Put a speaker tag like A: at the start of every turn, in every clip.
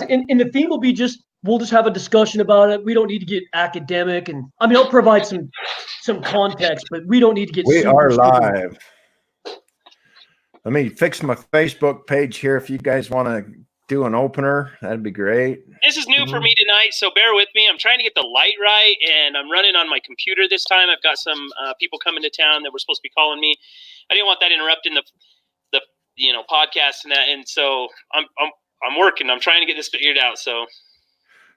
A: and the theme will be we'll just have a discussion about it. We don't need to get academic, and I mean, I'll provide some context, but we don't need to get.
B: We are live. Let me fix my Facebook page here. If you guys want to do an opener, that'd be great.
C: This is new for me tonight, so bear with me. I'm trying to get the light right, and I'm running on my computer this time. I've got some people coming to town that were supposed to be calling me. I didn't want that interrupting the podcast and that, and so I'm working. I'm trying to get this figured out. So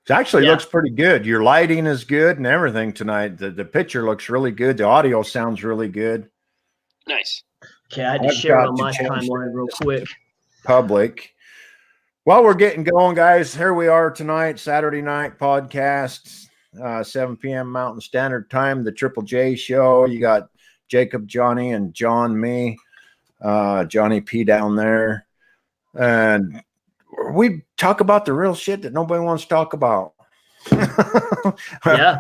B: it actually looks pretty good. Your lighting is good and everything tonight. The picture looks really good. The audio sounds really good.
C: Nice.
A: Okay, I had to share it on my timeline real quick.
B: Public. Well, we're getting going, guys. Here we are tonight, Saturday night podcast, 7 p.m. Mountain Standard Time, the Triple J show. You got Jacob, Jonny, and John, me, Johnny P down there. And we talk about the real shit that nobody wants to talk about.
A: Yeah.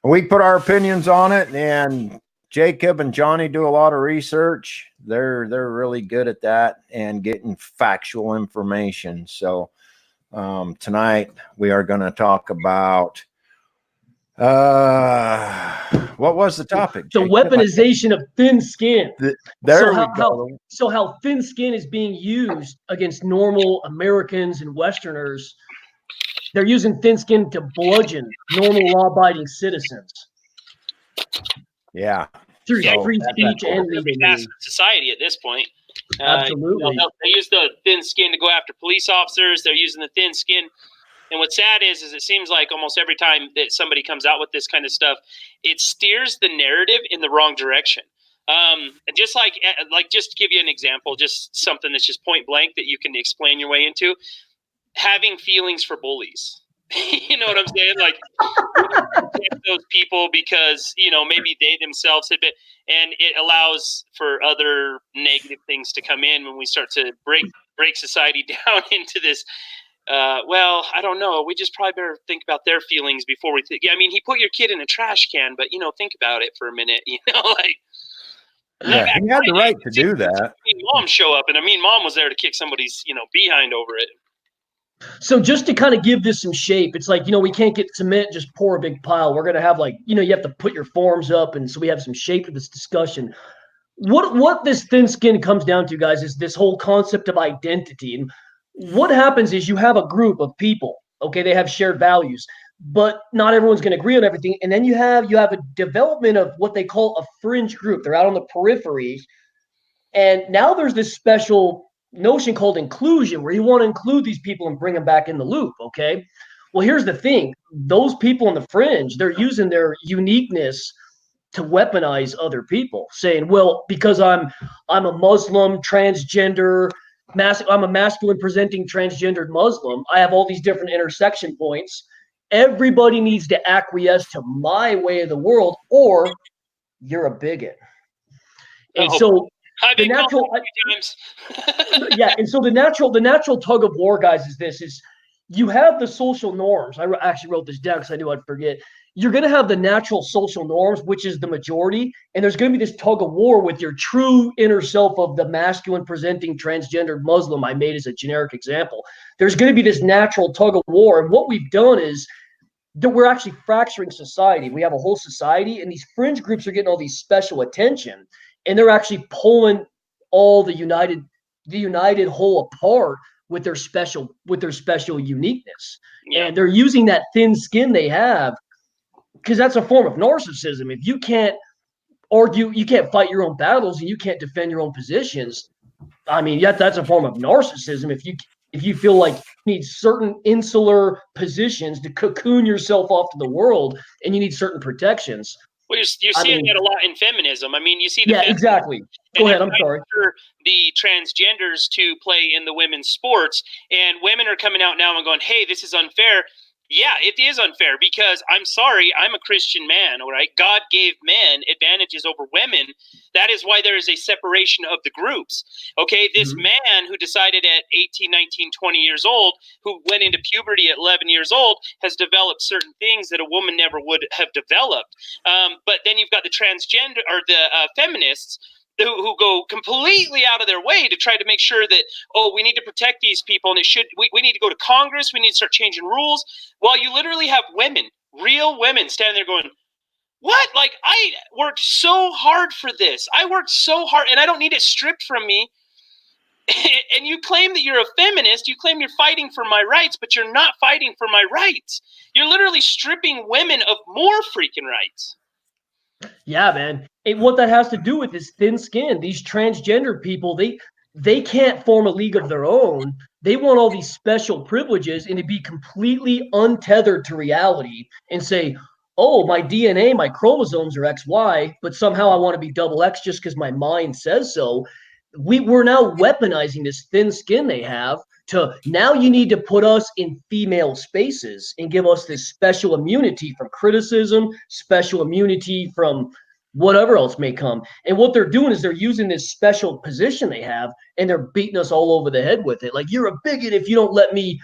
B: We put our opinions on it, and Jacob and Jonny do a lot of research. They're really good at that and getting factual information. So tonight we are going to talk about what was the topic?
A: The weaponization of thin skin.
B: How
A: thin skin is being used against normal Americans and Westerners. They're using thin skin to bludgeon normal law-abiding citizens.
B: Yeah.
A: Through free speech and legal
C: society at this point.
A: Absolutely.
C: They use the thin skin to go after police officers. They're using the thin skin. And what's sad is it seems like almost every time that somebody comes out with this kind of stuff, it steers the narrative in the wrong direction. Just to give you an example, just something that's just point blank that you can explain your way into, having feelings for bullies. You know what I'm saying? Like those people because, maybe they themselves had been, and it allows for other negative things to come in when we start to break society down into this. I don't know. We just probably better think about their feelings before we think. Yeah, I mean, he put your kid in a trash can, but think about it for a minute.
B: He had the right to do that.
C: Mom show up, and mom was there to kick somebody's behind over it.
A: So just to kind of give this some shape, it's like, we can't get cement, just pour a big pile. We're going to have you have to put your forms up. And so we have some shape to this discussion. What this thin skin comes down to, guys, is this whole concept of identity. And what happens is you have a group of people, okay, they have shared values, but not everyone's going to agree on everything. And then you have a development of what they call a fringe group. They're out on the periphery. And now there's this special notion called inclusion, where you want to include these people and bring them back in the loop. Okay. Well, here's the thing. Those people on the fringe, they're using their uniqueness to weaponize other people, saying, well, because I'm a Muslim, transgender, I'm a masculine presenting transgendered Muslim, I have all these different intersection points. Everybody needs to acquiesce to my way of the world, or you're a bigot. And so the natural, and so the natural tug of war, guys, is you have the social norms. I actually wrote this down because I knew I'd forget. You're going to have the natural social norms, which is the majority, and there's going to be this tug of war with your true inner self of the masculine presenting transgendered Muslim I made as a generic example. There's going to be this natural tug of war, and what we've done is that we're actually fracturing society. We have a whole society, and these fringe groups are getting all these special attention. And they're actually pulling all the united whole apart with their special uniqueness. Yeah. And they're using that thin skin they have because that's a form of narcissism. If you can't argue, you can't fight your own battles, and you can't defend your own positions, that's a form of narcissism. If you feel like you need certain insular positions to cocoon yourself off to the world, and you need certain protections.
C: Well, you're seeing that a lot in feminism. You see
A: exactly. Go ahead. I'm sorry.
C: The transgenders to play in the women's sports, and women are coming out now and going, "Hey, this is unfair." Yeah, it is unfair because I'm sorry, I'm a Christian man, all right? God gave men advantages over women. That is why there is a separation of the groups, okay? This man who decided at 18, 19, 20 years old, who went into puberty at 11 years old, has developed certain things that a woman never would have developed. But then you've got the transgender or the feminists who go completely out of their way to try to make sure that, oh, we need to protect these people, and we need to go to Congress, we need to start changing rules, while you literally have women, real women, standing there going, what? Like, I worked so hard for this. I worked so hard, and I don't need it stripped from me. And you claim that you're a feminist, you claim you're fighting for my rights, but you're not fighting for my rights. You're literally stripping women of more freaking rights.
A: Yeah, man. And what that has to do with is thin skin. These transgender people, they can't form a league of their own. They want all these special privileges and to be completely untethered to reality and say, oh, my DNA, my chromosomes are XY, but somehow I want to be double X just because my mind says so. We're now weaponizing this thin skin they have to now you need to put us in female spaces and give us this special immunity from criticism, special immunity from whatever else may come. And what they're doing is they're using this special position they have and they're beating us all over the head with it. Like, you're a bigot if you don't let me,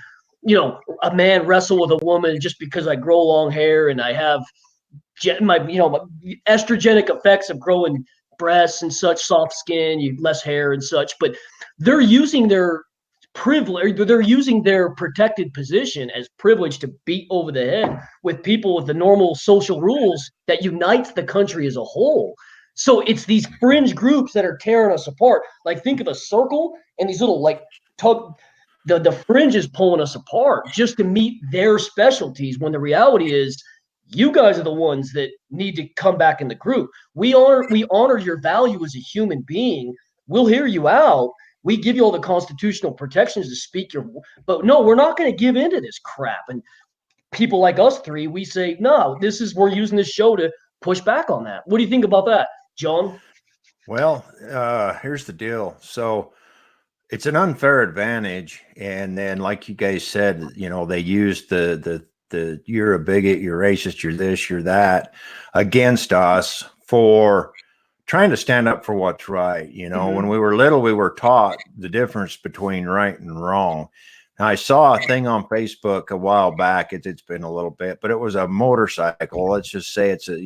A: a man wrestle with a woman just because I grow long hair and I have my estrogenic effects of growing breasts and such, soft skin, less hair and such. But they're using their privilege, they're using their protected position as privilege to beat over the head with people with the normal social rules that unites the country as a whole. So it's these fringe groups that are tearing us apart. Like, think of a circle and these little the fringe is pulling us apart just to meet their specialties, when the reality is you guys are the ones that need to come back in the group. We honor your value as a human being. We'll hear you out. We give you all the constitutional protections to speak but no, we're not going to give into this crap. And people like us three, we say, no, we're using this show to push back on that. What do you think about that, John?
B: Well, here's the deal. So it's an unfair advantage. And then, like you guys said, they use the you're a bigot, you're racist, you're this, you're that against us for trying to stand up for what's right. When we were little, we were taught the difference between right and wrong. Now, I saw a thing on Facebook a while back. It's been a little bit, but it was a motorcycle. Let's just say it's a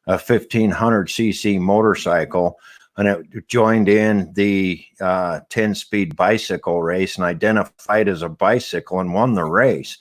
B: 1500cc motorcycle, and it joined in the 10-speed bicycle race and identified as a bicycle and won the race.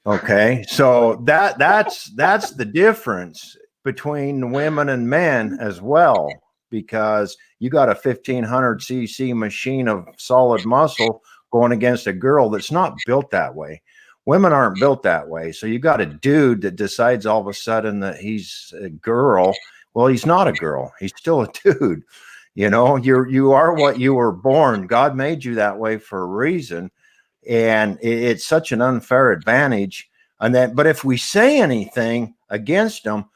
B: Okay, so that's the difference between women and men as well, because you got a 1500cc machine of solid muscle going against a girl that's not built that way. Women aren't built that way. So you got a dude that decides all of a sudden that he's a girl. Well, he's not a girl. He's still a dude. You are what you were born. God made you that way for a reason. And it's such an unfair advantage. But if we say anything against them,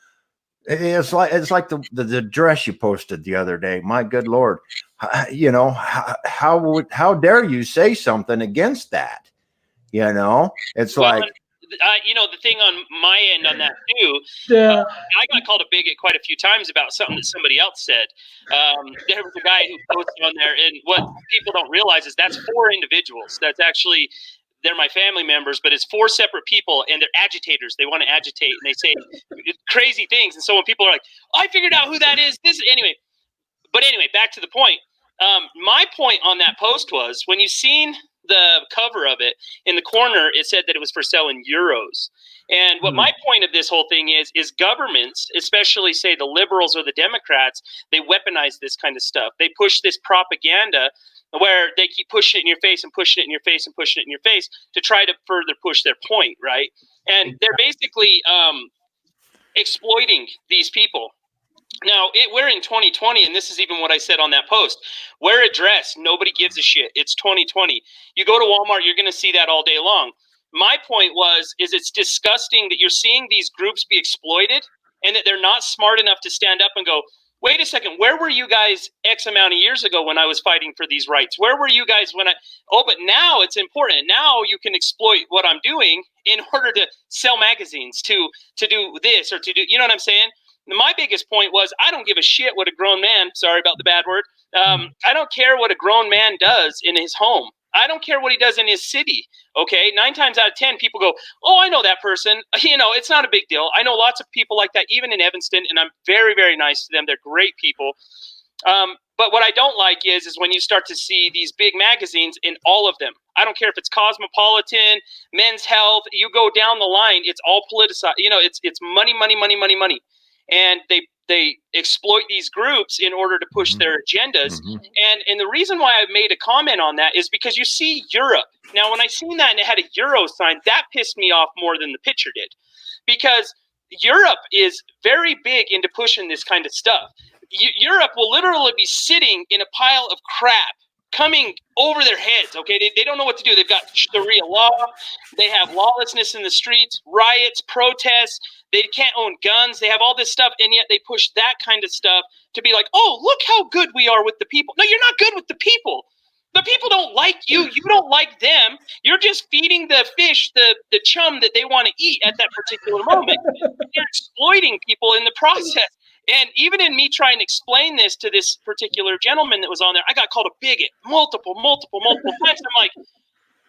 B: it's like the dress you posted the other day. My good Lord, how dare you say something against that? It's like.
C: The thing on my end on that too, I got called a bigot quite a few times about something that somebody else said. There was a guy who posted on there, and what people don't realize is that's 4 individuals. That's actually, they're my family members, but it's 4 separate people, and they're agitators. They want to agitate, and they say crazy things. And so when people are like, I figured out who that is, anyway, back to the point. My point on that post was, when you seen the cover of it, in the corner, it said that it was for selling euros. And what my point of this whole thing is governments, especially say the liberals or the Democrats, they weaponize this kind of stuff. They push this propaganda where they keep pushing it in your face and pushing it in your face and pushing it in your face to try to further push their point, right? And they're basically exploiting these people. Now, we're in 2020, and this is even what I said on that post. Wear a dress. Nobody gives a shit. It's 2020. You go to Walmart, you're going to see that all day long. My point is it's disgusting that you're seeing these groups be exploited and that they're not smart enough to stand up and go, wait a second, where were you guys X amount of years ago when I was fighting for these rights? Where were you guys but now it's important. Now you can exploit what I'm doing in order to sell magazines, to do this or to do, you know what I'm saying? My biggest point was, I don't give a shit what a grown man, sorry about the bad word, I don't care what a grown man does in his home. I don't care what he does in his city. Okay, 9 times out of 10, people go, "Oh, I know that person." It's not a big deal. I know lots of people like that, even in Evanston, and I'm very, very nice to them. They're great people. But what I don't like is when you start to see these big magazines in all of them. I don't care if it's Cosmopolitan, Men's Health. You go down the line, it's all politicized. It's money, money, money, money, money, and they exploit these groups in order to push their agendas. And the reason why I made a comment on that is because you see Europe. Now, when I seen that and it had a Euro sign, that pissed me off more than the picture did, because Europe is very big into pushing this kind of stuff. Europe will literally be sitting in a pile of crap coming over their heads, okay? They don't know what to do. They've got Sharia law. They have lawlessness in the streets, riots, protests. They can't own guns. They have all this stuff, and yet they push that kind of stuff to be like, oh, look how good we are with the people. No, you're not good with the people. The people don't like you. You don't like them. You're just feeding the fish the chum that they want to eat at that particular moment. You're exploiting people in the process. And even in me trying to explain this to this particular gentleman that was on there, I got called a bigot multiple times. I'm like,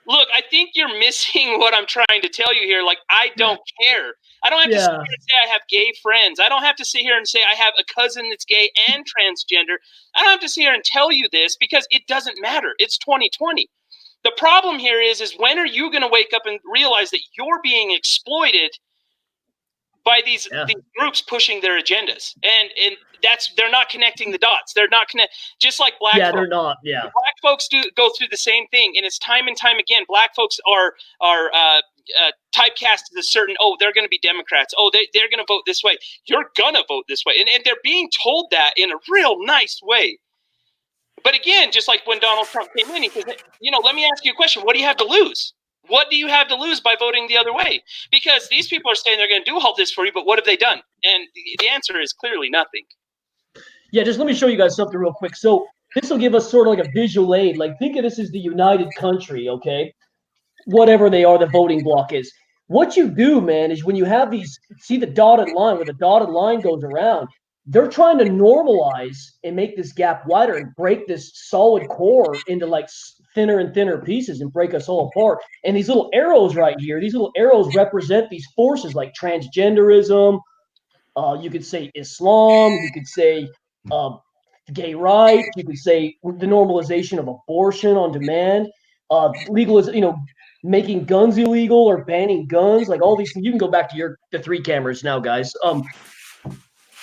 C: look, I think you're missing what I'm trying to tell you here. Like, I don't care. I don't have to sit here and say I have gay friends. I don't have to sit here and say I have a cousin that's gay and transgender. I don't have to sit here and tell you this, because it doesn't matter. It's 2020. The problem here is when are you going to wake up and realize that you're being exploited by these groups pushing their agendas, and they're not connecting the dots. They're not just like black folks.
A: They're not. Yeah,
C: black folks go through the same thing, and it's time and time again. Black folks are typecast as a certain. Oh, they're going to be Democrats. Oh, they're going to vote this way. You're gonna vote this way, and they're being told that in a real nice way. But again, just like when Donald Trump came in, he said, let me ask you a question. What do you have to lose? What do you have to lose by voting the other way? Because these people are saying they're going to do all this for you, but what have they done? And the answer is clearly nothing.
A: Yeah, just let me show you guys something real quick. So this will give us sort of like a visual aid. Like, think of this as the united country, okay? Whatever they are, the voting bloc is. What you do, man, is when you have these, see the dotted line, where the dotted line goes around, they're trying to normalize and make this gap wider and break this solid core into like thinner and thinner pieces and break us all apart. And these little arrows right here, these little arrows represent these forces like transgenderism. You could say Islam. You could say gay rights. You could say the normalization of abortion on demand. Making guns illegal or banning guns. Like all these things. You can go back to the 3 cameras now, guys.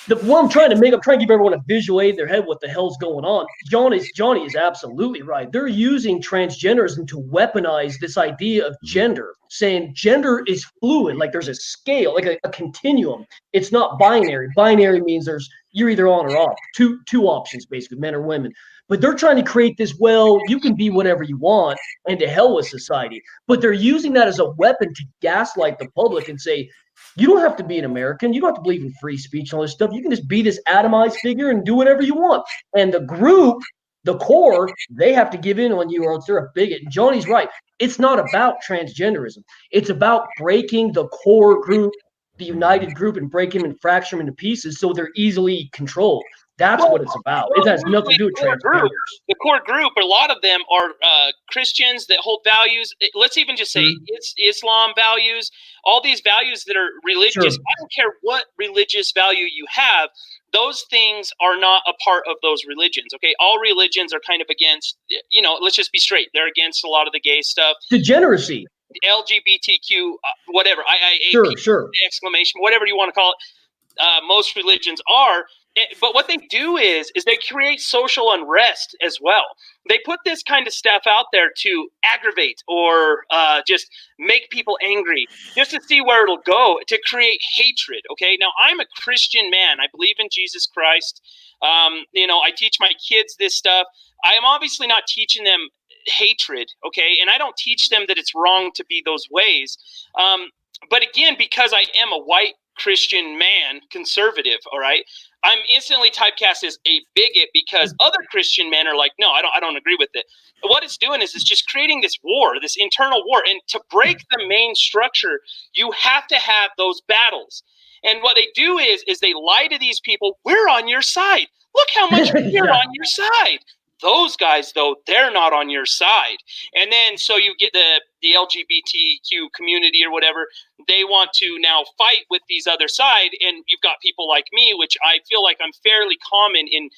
A: What I'm trying to give everyone a visual aid in their head what the hell's going on. Jonny is absolutely right. They're using transgenderism to weaponize this idea of gender, saying gender is fluid, like there's a scale, like a continuum. It's not binary. Binary means you're either on or off. Two options, basically, men or women. But they're trying to create this, you can be whatever you want, and to hell with society. But they're using that as a weapon to gaslight the public and say, you don't have to be an American. You don't have to believe in free speech and all this stuff. You can just be this atomized figure and do whatever you want. And the group, the core, they have to give in on you or else they're a bigot. And Jonny's right. It's not about transgenderism. It's about breaking the core group, the united group, and break them and fracture them into pieces so they're easily controlled. That's what it's about. It has nothing to do with transgenders.
C: The core group, a lot of them are Christians that hold values. Let's even just say it's Islam values. All these values that are religious. Sure. I don't care what religious value you have. Those things are not a part of those religions. Okay, all religions are kind of against. Let's just be straight. They're against a lot of the gay stuff.
A: Degeneracy.
C: LGBTQ, whatever.
A: Sure.
C: Exclamation, whatever you want to call it. Most religions are. But what they do is they create social unrest as well. They put this kind of stuff out there to aggravate or just make people angry, just to see where it'll go, to create hatred. Okay, now I'm a Christian man. I believe in Jesus Christ. I teach my kids this stuff. I am obviously not teaching them hatred. Okay, and I don't teach them that it's wrong to be those ways. But again, because I am a white Christian man, conservative, all right, I'm instantly typecast as a bigot because other Christian men are like, no, I don't agree with it. What it's doing is it's just creating this war, this internal war. And to break the main structure, you have to have those battles. And what they do is they lie to these people. We're on your side. Look how much we're on your side. Those guys, though, they're not on your side. And then so you get the LGBTQ community or whatever, they want to now fight with these other side. And you've got people like me, which I feel like I'm fairly common in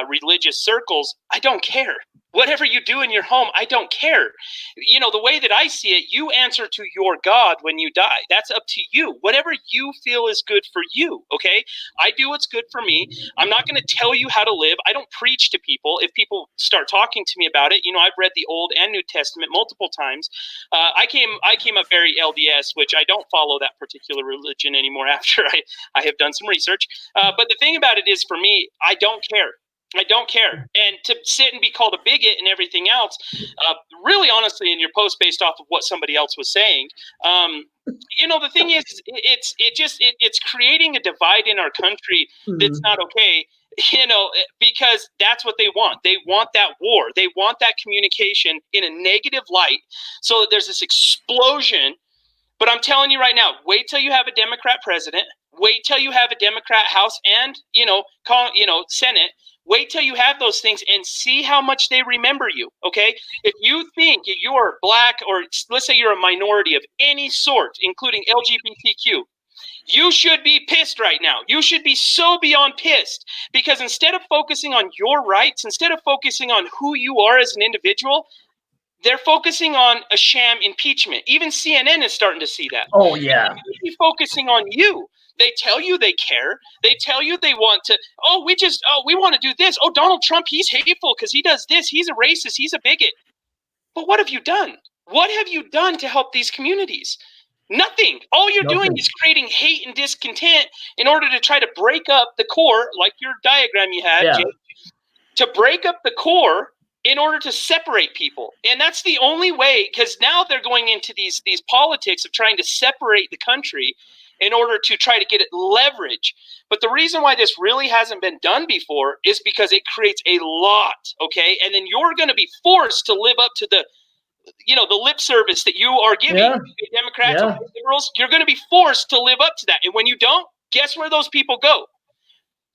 C: religious circles. I don't care. Whatever you do in your home, I don't care. You know, the way that I see it, you answer to your God when you die. That's up to you. Whatever you feel is good for you, okay? I do what's good for me. I'm not going to tell you how to live. I don't preach to people. If people start talking to me about it, you know, I've read the Old and New Testament multiple times. I came up very LDS, which I don't follow that particular religion anymore after I have done some research. But the thing about it is, for me, I don't care. I don't care. And to sit and be called a bigot and everything else, really honestly, in your post based off of what somebody else was saying, you know, the thing is, it's creating a divide in our country that's not okay, you know, because that's what they want. They want that war. They want that communication in a negative light so that there's this explosion. But I'm telling you right now, wait till you have a Democrat president. Wait till you have a Democrat House and, Senate. Wait till you have those things and see how much they remember you, okay? If you think you're black, or let's say you're a minority of any sort, including LGBTQ, you should be pissed right now. You should be so beyond pissed, because instead of focusing on your rights, instead of focusing on who you are as an individual, they're focusing on a sham impeachment. Even CNN is starting to see that.
A: Oh, yeah.
C: They should be focusing on you. They tell you they care. They tell you they want to, we want to do this. Oh, Donald Trump, he's hateful because he does this. He's a racist. He's a bigot. But what have you done? What have you done to help these communities? Nothing. All you're doing is creating hate and discontent in order to try to break up the core, like your diagram you had, Jake, to break up the core in order to separate people. And that's the only way, because now they're going into these politics of trying to separate the country in order to try to get it leverage. But the reason why this really hasn't been done before is because it creates a lot, okay? And then you're going to be forced to live up to the lip service that you are giving Democrats or liberals. You're going to be forced to live up to that. And when you don't, guess where those people go?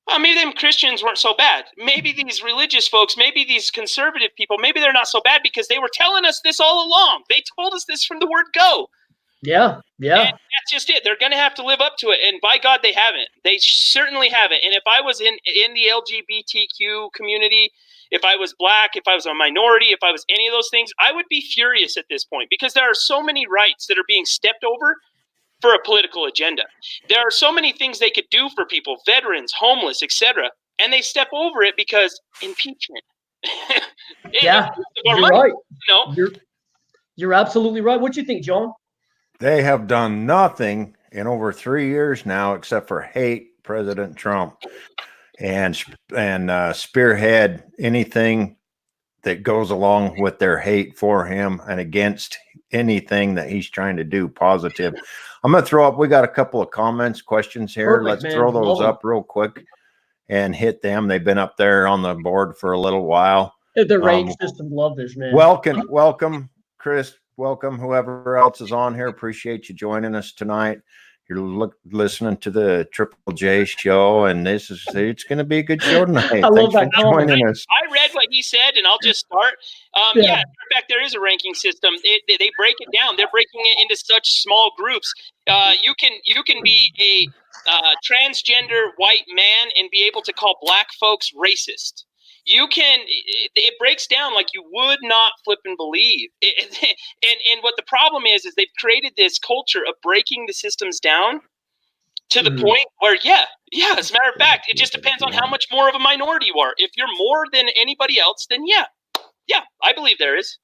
C: Well, maybe them Christians weren't so bad. Maybe these religious folks, maybe these conservative people, maybe they're not so bad because they were telling us this all along. They told us this from the word go.
A: Yeah.
C: And that's just it. They're going to have to live up to it. And by God, they haven't. They certainly haven't. And if I was in the LGBTQ community, if I was black, if I was a minority, if I was any of those things, I would be furious at this point, because there are so many rights that are being stepped over for a political agenda. There are so many things they could do for people, veterans, homeless, etc., and they step over it because impeachment.
A: You're right. You're absolutely right. What do you think, John?
B: They have done nothing in over 3 years now except for hate President Trump and spearhead anything that goes along with their hate for him and against anything that he's trying to do positive. I'm going to throw up, we got a couple of questions here.
A: Perfect,
B: Let's throw those up real quick and hit them. They've been up there on the board for a little while.
A: The range system, love this, man.
B: Welcome, Chris. Welcome, whoever else is on here. Appreciate you joining us tonight. You're listening to the Triple J show, and it's going to be a good show tonight.
A: I love that.
C: Joining us. I read what he said, and I'll just start. In fact, there is a ranking system. They break it down. They're breaking it into such small groups. You can be a transgender white man and be able to call black folks racist. It breaks down like you would not flip and believe. And what the problem is they've created this culture of breaking the systems down to the point where, as a matter of fact, it just depends on how much more of a minority you are. If you're more than anybody else, then yeah, I believe there is.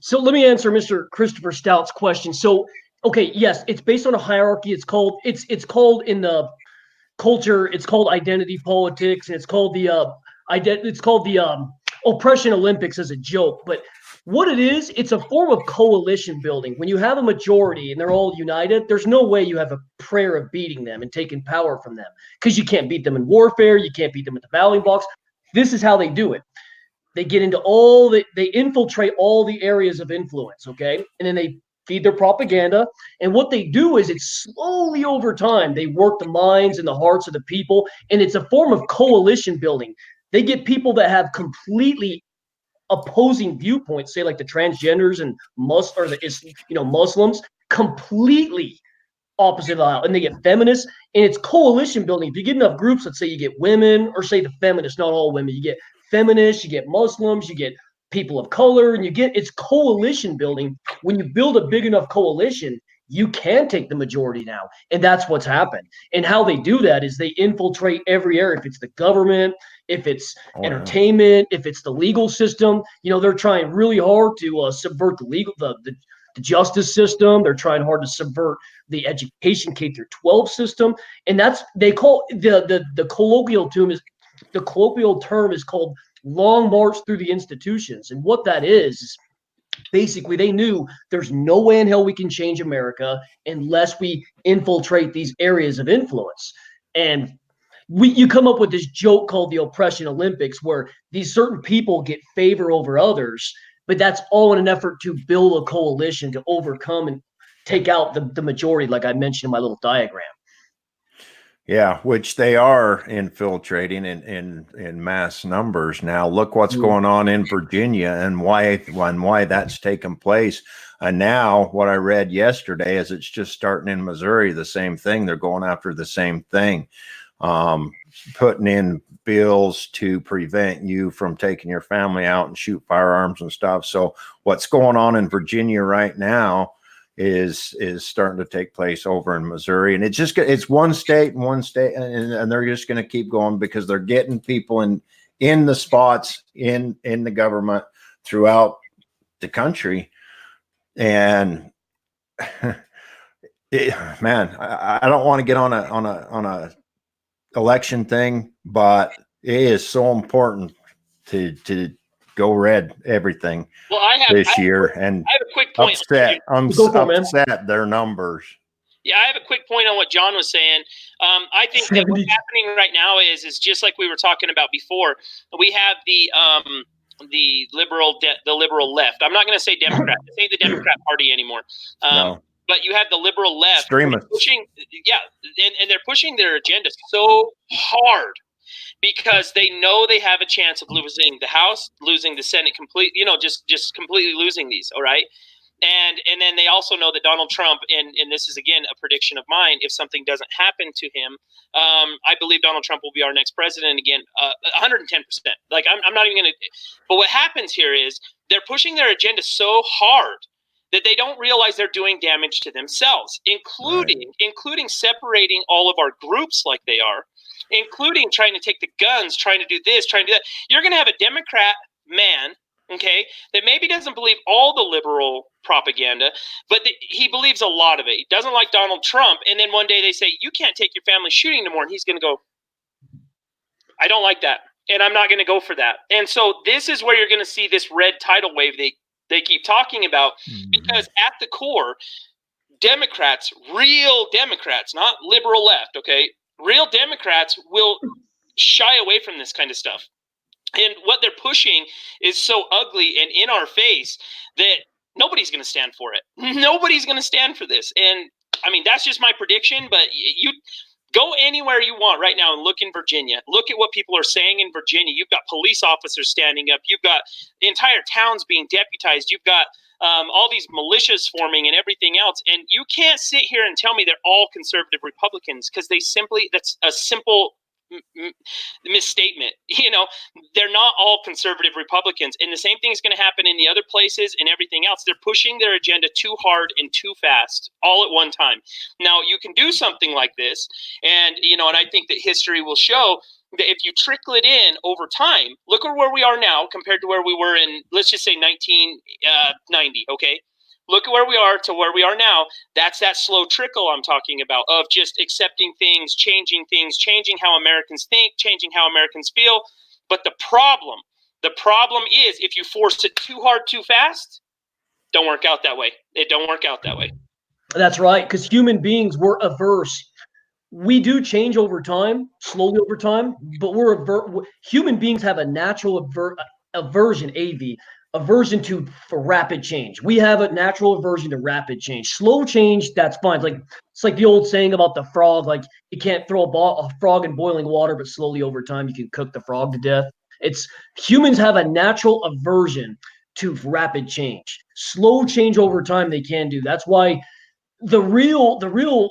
A: So let me answer Mr. Christopher Stout's question. So, okay, yes, it's based on a hierarchy. It's called in the culture, it's called identity politics, and it's called the Oppression Olympics as a joke. But what it is, it's a form of coalition building. When you have a majority and they're all united, there's no way you have a prayer of beating them and taking power from them, because you can't beat them in warfare. You can't beat them at the ballot box. This is how they do it. They get into they infiltrate all the areas of influence, okay? And then they feed their propaganda. And what they do is it's slowly over time, they work the minds and the hearts of the people. And it's a form of coalition building. They get people that have completely opposing viewpoints, say like the transgenders and Muslims, completely opposite of the aisle, and they get feminists, and it's coalition building. If you get enough groups, let's say you get women, or say the feminists, not all women, you get feminists, you get Muslims, you get people of color, and it's coalition building. When you build a big enough coalition, you can take the majority now, and that's what's happened. And how they do that is they infiltrate every area. If it's the government, if it's entertainment, if it's the legal system, they're trying really hard to subvert the justice system. They're trying hard to subvert the education K-12 system, and they call the colloquial term is called long march through the institutions. And what that is basically they knew there's no way in hell we can change America unless we infiltrate these areas of influence. And you come up with this joke called the oppression Olympics, where these certain people get favor over others, but that's all in an effort to build a coalition to overcome and take out the majority, like I mentioned in my little diagram.
B: Yeah, which they are infiltrating in mass numbers now. Look what's going on in Virginia and why that's taken place. And now what I read yesterday is it's just starting in Missouri, the same thing. They're going after the same thing, putting in bills to prevent you from taking your family out and shoot firearms and stuff. So what's going on in Virginia right now is starting to take place over in Missouri, and it's one state, and they're just going to keep going because they're getting people in the spots in the government throughout the country. And man, I don't want to get on a election thing, but it is so important to go red everything this year. And
C: I have a quick point.
B: I'm upset their numbers.
C: Yeah, I have a quick point on what John was saying. I think that what's happening right now is just like we were talking about before. We have the liberal left. I'm not going to say Democrat. This ain't the Democrat Party anymore.
B: No.
C: But you have the liberal left
B: extremists
C: pushing, and they're pushing their agenda so hard because they know they have a chance of losing the House, losing the Senate completely, just completely losing these. All right. And then they also know that Donald Trump, and this is, again, a prediction of mine, if something doesn't happen to him, I believe Donald Trump will be our next president again, 110%. Like, I'm not even going to – but what happens here is they're pushing their agenda so hard that they don't realize they're doing damage to themselves, including separating all of our groups like they are, including trying to take the guns, trying to do this, trying to do that. You're going to have a Democrat man, okay, that maybe doesn't believe all the liberal propaganda, but he believes a lot of it. He doesn't like Donald Trump. And then one day they say, you can't take your family shooting anymore. And he's going to go, I don't like that. And I'm not going to go for that. And so this is where you're going to see this red tidal wave they keep talking about, because at the core, Democrats, real Democrats, not liberal left, okay, real Democrats will shy away from this kind of stuff. And what they're pushing is so ugly and in our face that nobody's going to stand for it. Nobody's going to stand for this. And I mean, that's just my prediction, but you go anywhere you want right now and look in Virginia. Look at what people are saying in Virginia. You've got police officers standing up. You've got the entire towns being deputized. You've got all these militias forming and everything else. And you can't sit here and tell me they're all conservative Republicans, because that's a simple misstatement. They're not all conservative Republicans, and the same thing is going to happen in the other places and everything else. They're pushing their agenda too hard and too fast all at one time. Now, you can do something like this, and I think that history will show that if you trickle it in over time, look at where we are now compared to where we were in, let's just say 1990, okay? Look at where we are to where we are now. That's that slow trickle I'm talking about, of just accepting things, changing how Americans think, changing how Americans feel. But the problem is, if you force it too hard, too fast, don't work out that way. It don't work out that way.
A: That's right, because human beings, we're averse. We do change over time, slowly over time, but human beings have a natural aversion, aversion to for rapid change. We have a natural aversion to rapid change. Slow change, that's fine. It's like the old saying about the frog. Like, you can't throw a frog in boiling water, but slowly over time you can cook the frog to death. Humans have a natural aversion to rapid change. Slow change over time they can do. That's why the real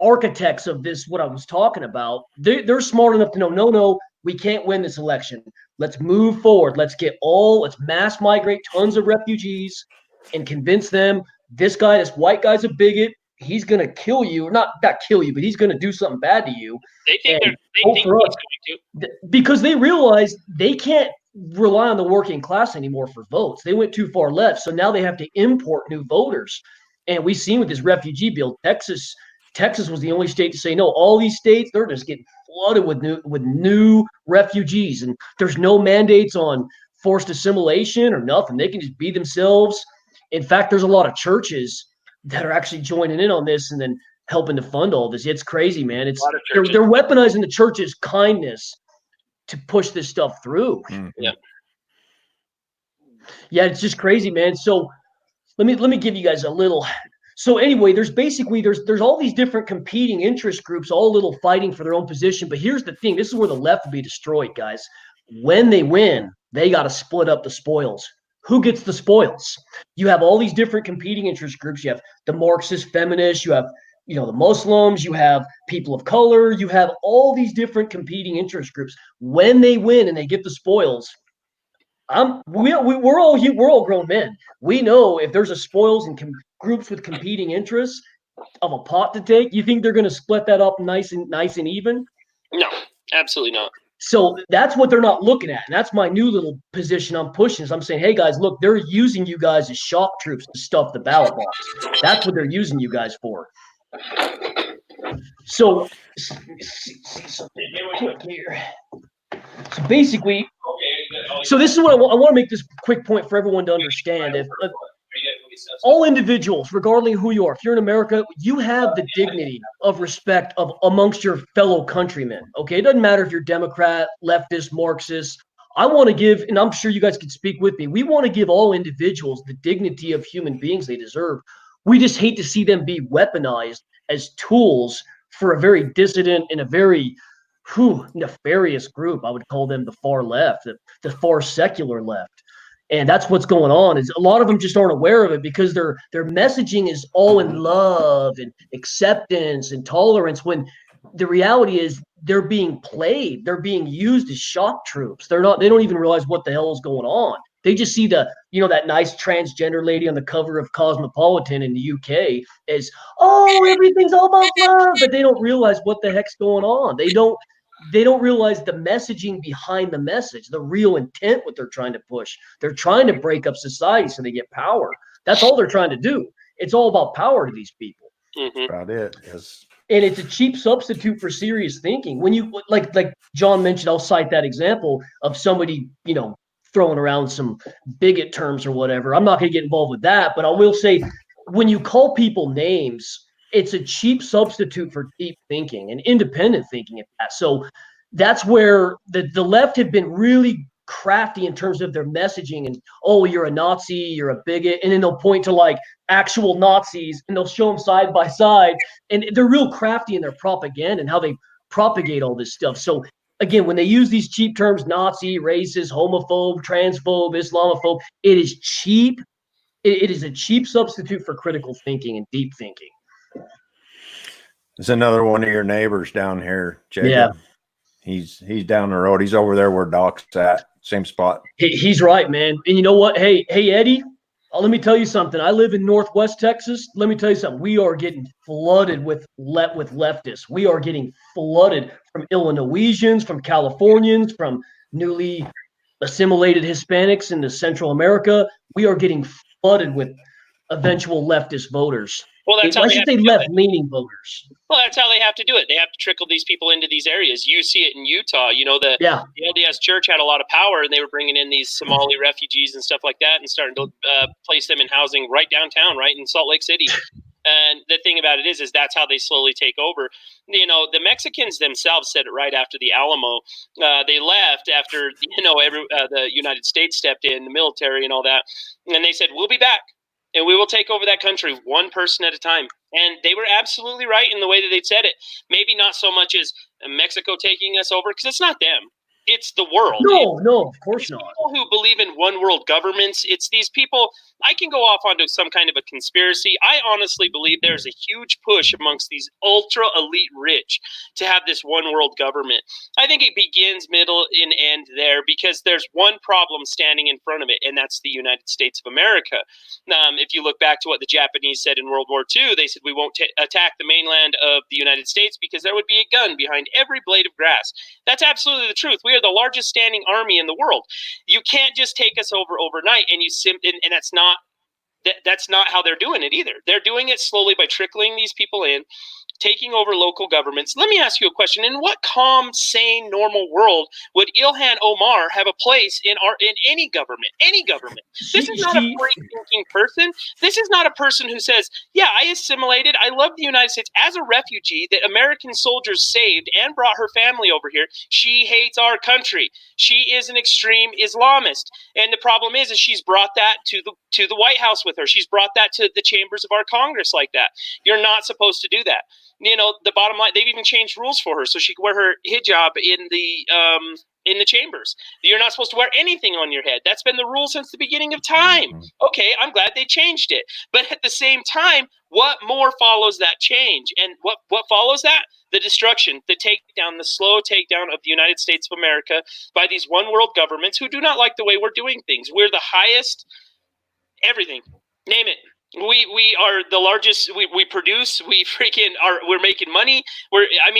A: architects of this, what I was talking about, they're smart enough to know, no, we can't win this election. Let's move forward. Let's mass migrate tons of refugees and convince them this white guy's a bigot. He's going to kill you, or not kill you, but he's going to do something bad to you.
C: They think he's going to.
A: Because they realize they can't rely on the working class anymore for votes. They went too far left. So now they have to import new voters. And we've seen with this refugee bill, Texas was the only state to say no. All these states, they're just getting flooded with new refugees. And there's no mandates on forced assimilation or nothing. They can just be themselves. In fact, there's a lot of churches that are actually joining in on this and then helping to fund all this. It's crazy, man. They're weaponizing the church's kindness to push this stuff through.
B: Mm-hmm.
A: Yeah, it's just crazy, man. So let me give you guys a little. So anyway, there's all these different competing interest groups, all a little fighting for their own position. But here's the thing: this is where the left will be destroyed, guys. When they win, they got to split up the spoils. Who gets the spoils? You have all these different competing interest groups. You have the Marxist feminists. You have the Muslims. You have people of color. You have all these different competing interest groups. When they win and they get the spoils, we're all grown men. We know if there's a spoils and groups with competing interests of a pot to take, you think they're going to split that up nice and even?
C: No, absolutely not.
A: So that's what they're not looking at. And that's my new little position I'm pushing is I'm saying, hey, guys, look, they're using you guys as shock troops to stuff the ballot box. That's what they're using you guys for. So, see something quick here. So basically, so this is what I want to make this quick point for everyone to understand. If all individuals, regardless of who you are, if you're in America, you have the dignity of respect amongst your fellow countrymen. Okay, it doesn't matter if you're Democrat, leftist, Marxist. I want to give, and I'm sure you guys can speak with me. We want to give all individuals the dignity of human beings they deserve. We just hate to see them be weaponized as tools for a very dissident and a very nefarious group. I would call them the far left, the far secular left. And that's what's going on. Is a lot of them just aren't aware of it because their messaging is all in love and acceptance and tolerance, when the reality is they're being played. They're being used as shock troops. They don't even realize what the hell is going on. They just see that nice transgender lady on the cover of Cosmopolitan in the UK as, oh, everything's all about love, but they don't realize what the heck's going on. They don't realize the messaging behind the message, the real intent, what they're trying to push. They're trying to break up society so they get power. That's all they're trying to do. It's all about power to these people.
C: Mm-hmm.
B: About it. Yes.
A: And it's a cheap substitute for serious thinking. When you like John mentioned, I'll cite that example of somebody, throwing around some bigot terms or whatever. I'm not going to get involved with that, but I will say when you call people names, it's a cheap substitute for deep thinking and independent thinking at that. So that's where the left have been really crafty in terms of their messaging and, oh, you're a Nazi, you're a bigot. And then they'll point to like actual Nazis and they'll show them side by side. And they're real crafty in their propaganda and how they propagate all this stuff. So again, when they use these cheap terms, Nazi, racist, homophobe, transphobe, Islamophobe, it is cheap. It is a cheap substitute for critical thinking and deep thinking.
B: It's another one of your neighbors down here, Jacob.
A: Yeah.
B: He's down the road. He's over there where Doc's at. Same spot.
A: He's right, man. And you know what? Hey, Eddie, let me tell you something. I live in Northwest Texas. Let me tell you something. We are getting flooded with leftists. We are getting flooded from Illinoisans, from Californians, from newly assimilated Hispanics into Central America. We are getting flooded with eventual leftist voters.
C: Well, that's how
A: I should say left-leaning voters.
C: Well, that's how they have to do it. They have to trickle these people into these areas. You see it in Utah. The LDS Church had a lot of power, and they were bringing in these Somali refugees and stuff like that and starting to place them in housing right downtown, right in Salt Lake City. And the thing about it is that's how they slowly take over. The Mexicans themselves said it right after the Alamo. They left after, the United States stepped in, the military and all that. And they said, we'll be back. And we will take over that country one person at a time. And they were absolutely right in the way that they said it. Maybe not so much as Mexico taking us over, because it's not them. it's the world.
A: No, of course not.
C: People who believe in one world governments, it's these people. I can go off onto some kind of a conspiracy. I honestly believe there's a huge push amongst these ultra elite rich to have this one world government. I think it begins, middle, and end there because there's one problem standing in front of it, and that's the United States of America. If you look back to what the Japanese said in World War II, they said we won't attack the mainland of the United States because there would be a gun behind every blade of grass. That's absolutely the truth. We are the largest standing army in the world. You can't just take us over overnight, and and that's not how they're doing it either. They're doing it slowly by trickling these people in, taking over local governments. Let me ask you a question. In what calm, sane, normal world would Ilhan Omar have a place in any government? Any government. This is not a free-thinking person. This is not a person who says, yeah, I assimilated. I love the United States as a refugee that American soldiers saved and brought her family over here. She hates our country. She is an extreme Islamist. And the problem is she's brought that to the White House with her. She's brought that to the chambers of our Congress like that. You're not supposed to do that. You know, the bottom line, they've even changed rules for her so she can wear her hijab in the chambers. You're not supposed to wear anything on your head. That's been the rule since the beginning of time. Okay, I'm glad they changed it. But at the same time, what more follows that change? And what follows that? The destruction, the takedown, the slow takedown of the United States of America by these one world governments who do not like the way we're doing things. We're the highest, everything, name it. We are the largest. We produce. We're making money. I'm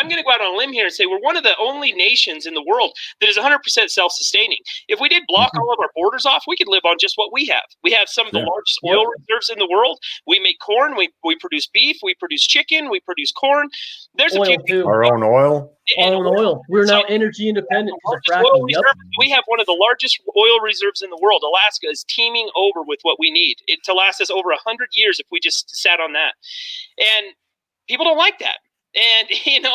C: going to go out on a limb here and say we're one of the only nations in the world that is 100% self-sustaining. If we did block all of our borders off, we could live on just what we have. We have some of the largest oil reserves in the world. We make corn. We produce beef. We produce chicken. We produce corn. There's
A: oil
C: a few
A: too.
B: Our own oil.
A: Oil. We're now energy independent because of
C: oil
A: fracking.
C: reserve, we have one of the largest oil reserves in the world. Alaska is teeming over with what we need to last us over 100 years if we just sat on that. And people don't like that. And, and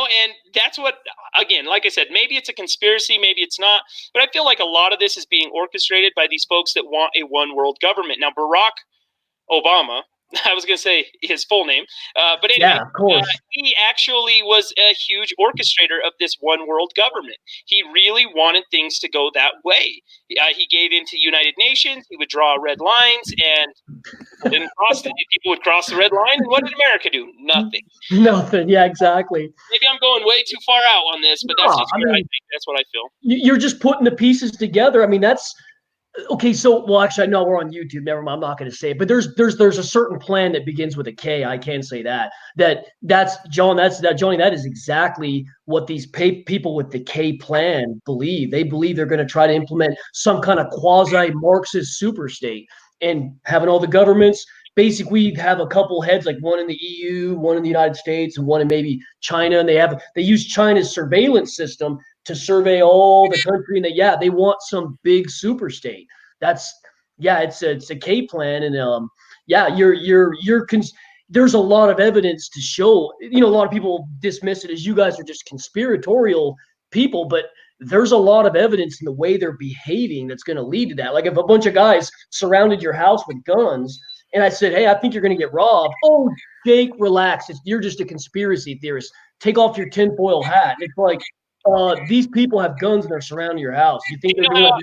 C: that's what, again, like I said, maybe it's a conspiracy, maybe it's not. But I feel like a lot of this is being orchestrated by these folks that want a one world government. Now, Barack Obama, I was going to say his full name, but anyway,
A: of course.
C: He actually was a huge orchestrator of this one world government. He really wanted things to go that way. He gave into United Nations. He would draw red lines, and then people would cross the red line. And what did America do? Nothing.
A: Yeah, exactly.
C: Maybe I'm going way too far out on this, but that's I think that's what I feel.
A: You're just putting the pieces together. I mean, that's. Okay, so actually, I know we're on YouTube. Never mind, I'm not going to say it. But there's a certain plan that begins with a K. I can say that. That's John. Johnny. That is exactly what these people with the K plan believe. They believe they're going to try to implement some kind of quasi-Marxist super state and having all the governments. Basically, have a couple heads, like one in the EU, one in the United States, and one in maybe China. And they use China's surveillance system to survey all the country, and they want some big super state. It's a K plan, and there's a lot of evidence to show. A lot of people dismiss it as you guys are just conspiratorial people, but there's a lot of evidence in the way they're behaving that's going to lead to that. Like if a bunch of guys surrounded your house with guns, and I said, hey, I think you're going to get robbed. Oh, Jake, relax. You're just a conspiracy theorist. Take off your tinfoil hat. It's like, these people have guns and they're surrounding your house. You think
C: do you know how I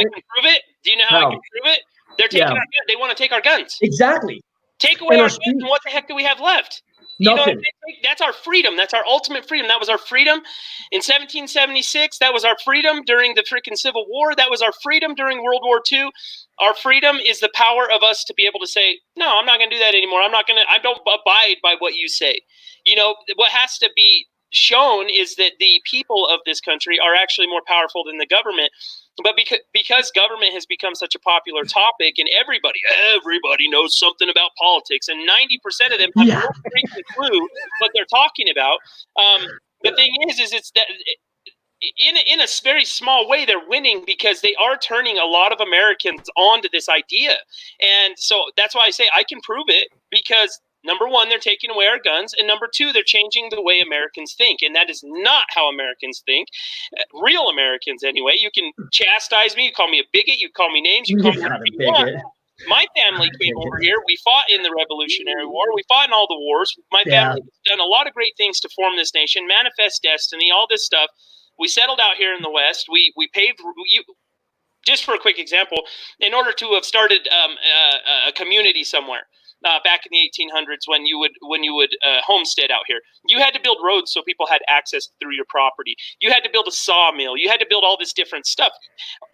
C: can prove it? Do you know how I can prove it? They're taking our guns. They want to take our guns.
A: Exactly.
C: Take away our guns, and what the heck do we have left?
A: Nothing.
C: That's our freedom. That's our ultimate freedom. That was our freedom in 1776. That was our freedom during the freaking Civil War. That was our freedom during World War II. Our freedom is the power of us to be able to say, no, I'm not going to do that anymore. I don't abide by what you say. What has to be shown is that the people of this country are actually more powerful than the government. But because government has become such a popular topic, and everybody knows something about politics, and 90% of them have no freaking clue what they're talking about. The thing is it's that in a very small way they're winning because they are turning a lot of Americans onto this idea, and so that's why I say I can prove it because. Number one, they're taking away our guns. And number two, they're changing the way Americans think. And that is not how Americans think. Real Americans, anyway. You can chastise me. You call me a bigot. You call me names. You call me whatever you want. My family came over here. We fought in the Revolutionary War. We fought in all the wars. My family has done a lot of great things to form this nation, manifest destiny, all this stuff. We settled out here in the West. We paved. Just for a quick example, in order to have started a community somewhere back in the 1800s, when you would homestead out here, you had to build roads so people had access through your property. You had to build a sawmill. You had to build all this different stuff.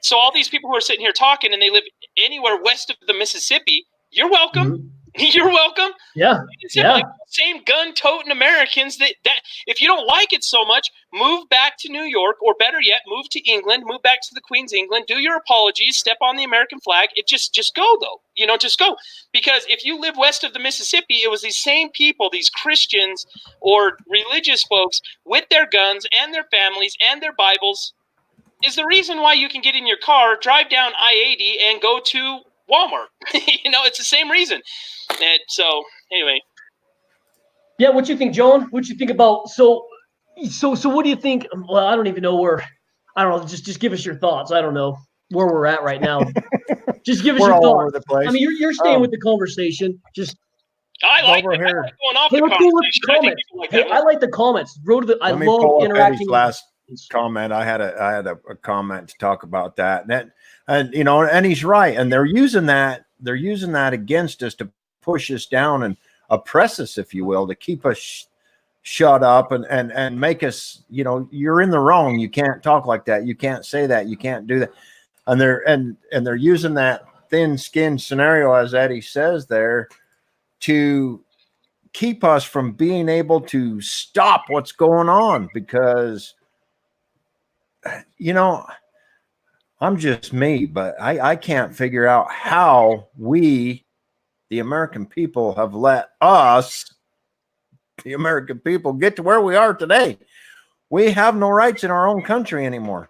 C: So all these people who are sitting here talking, and they live anywhere west of the Mississippi, you're welcome. Mm-hmm. You're welcome.
A: Yeah.
C: Like same gun-toting Americans that if you don't like it so much, move back to New York, or better yet, move to England, move back to the Queen's England, do your apologies, step on the American flag. It just go though. Just go. Because if you live west of the Mississippi, it was these same people, these Christians or religious folks with their guns and their families and their Bibles, is the reason why you can get in your car, drive down I-80 and go to Walmart. It's the same reason. And so anyway.
A: Yeah, what you think, John? What you think about so what do you think? Well, I don't even know where. I don't know. Just give us your thoughts. I don't know where we're at right now. Just give us your
B: all
A: thoughts.
B: Over the place.
A: I mean, you're staying with the conversation. Just
C: I like going off the conversation.
A: I like the comments. I love interacting.
B: Last comment. I had a comment to talk about that, and he's right. And they're using that against us to push us down and oppress us, if you will, to keep us shut up and make us, you're in the wrong. You can't talk like that. You can't say that. You can't do that. And they're using that thin skin scenario, as Eddie says there, to keep us from being able to stop what's going on, because I'm just me, but I can't figure out how we, the American people, have let us, the American people, get to where we are today. We have no rights in our own country anymore.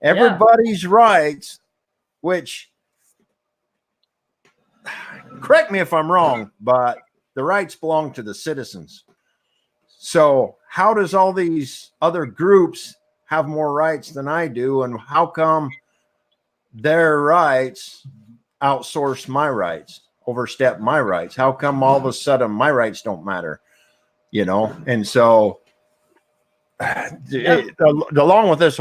B: Everybody's rights, which, correct me if I'm wrong, but the rights belong to the citizens. So how does all these other groups have more rights than I do, and how come their rights outsource my rights, overstep my rights? How come all of a sudden my rights don't matter? And so along with this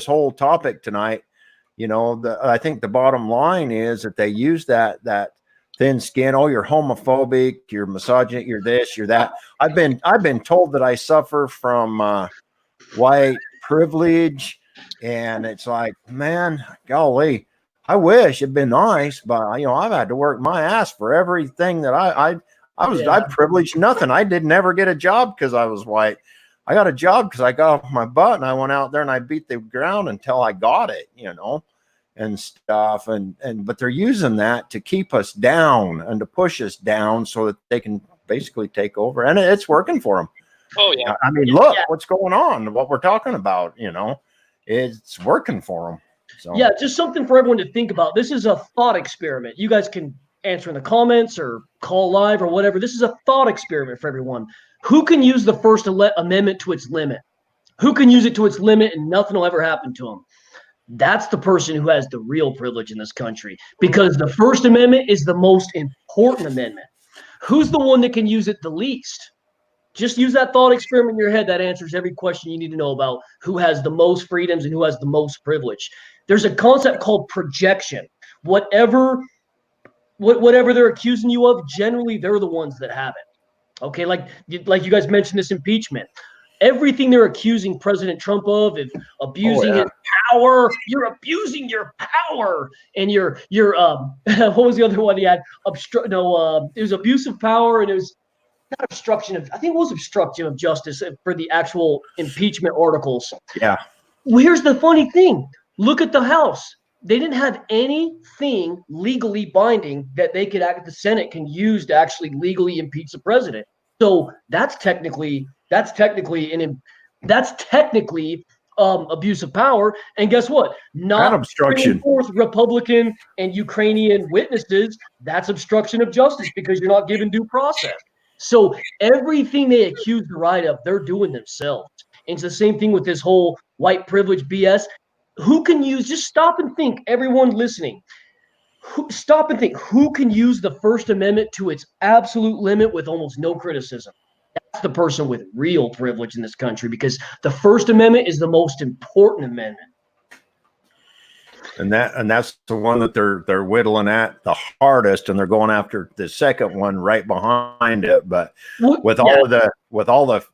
B: whole topic tonight, I think the bottom line is that they use that thin skin. Oh, you're homophobic, you're misogynist, you're this, you're that. I've been told that I suffer from white privilege, and it's like, man, golly, I wish it'd been nice, but I've had to work my ass for everything that I privileged nothing. I didn't ever get a job because I was white. I got a job because I got off my butt and I went out there and I beat the ground until I got it, and stuff. But they're using that to keep us down and to push us down so that they can basically take over. And it's working for them.
C: Oh yeah.
B: I mean, look what's going on, what we're talking about, it's working for them. So
A: yeah, just something for everyone to think about. This is a thought experiment. You guys can answer in the comments or call live or whatever. This is a thought experiment for everyone. Who can use the First Amendment to its limit? Who can use it to its limit and nothing will ever happen to them? That's the person who has the real privilege in this country, because the First Amendment is the most important amendment. Who's the one that can use it the least? Just use that thought experiment in your head. That answers every question you need to know about who has the most freedoms and who has the most privilege. There's a concept called projection. Whatever they're accusing you of, generally they're the ones that have it. Okay, like you guys mentioned this impeachment. Everything they're accusing President Trump of abusing his power. You're abusing your power, and you're what was the other one he had? It was abuse of power, and it was not obstruction of. I think it was obstruction of justice for the actual impeachment articles.
B: Yeah.
A: Well, here's the funny thing. Look at the House. They didn't have anything legally binding that the Senate can use to actually legally impeach the president. So that's technically abuse of power. And guess what? Not
B: obstruction.
A: Forth Republican and Ukrainian witnesses. That's obstruction of justice because you're not given due process. So everything they accuse the right of, they're doing themselves. And it's the same thing with this whole white privilege BS. Who can use? Just stop and think. Everyone listening. Stop and think. Who can use the First Amendment to its absolute limit with almost no criticism? the person with real privilege in this country, because the First Amendment is the most important amendment.
B: And that's the one that they're whittling at the hardest, and they're going after the second one right behind it. But with all of the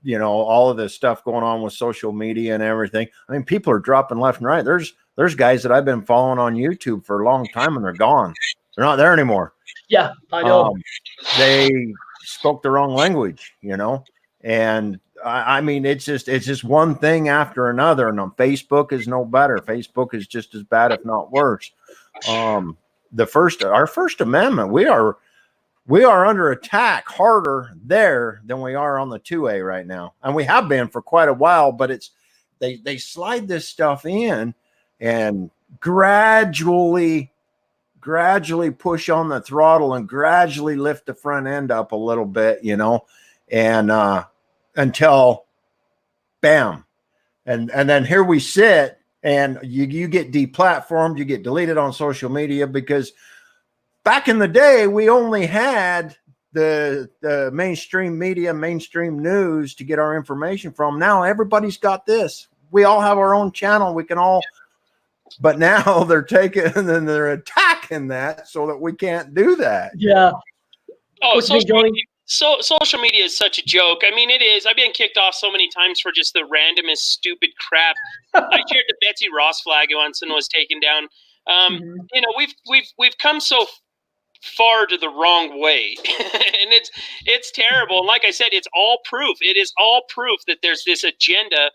B: you know, all of this stuff going on with social media and everything, I mean, people are dropping left and right. There's guys that I've been following on YouTube for a long time, and they're gone. They're not there anymore.
A: Yeah, I know.
B: They spoke the wrong language, you know, and I mean, it's just one thing after another, and on Facebook is no better. Facebook is just as bad, if not worse. Our First Amendment, we are under attack harder there than we are on the 2A right now, and we have been for quite a while. But they slide this stuff in and gradually push on the throttle and gradually lift the front end up a little bit, you know, and until bam. And then here we sit, and you get deplatformed, you get deleted on social media, because back in the day, we only had the mainstream media, mainstream news to get our information from. Now everybody's got this. We all have our own channel. We can all, but now they're taking and they're attacking that so that we can't do that.
A: Yeah.
C: Oh, social media is such a joke. I mean, it is. I've been kicked off so many times for just the randomest, stupid crap. I shared the Betsy Ross flag once and was taken down. You know, we've come so far to the wrong way, and it's terrible. And like I said, it's all proof. It is all proof that there's this agenda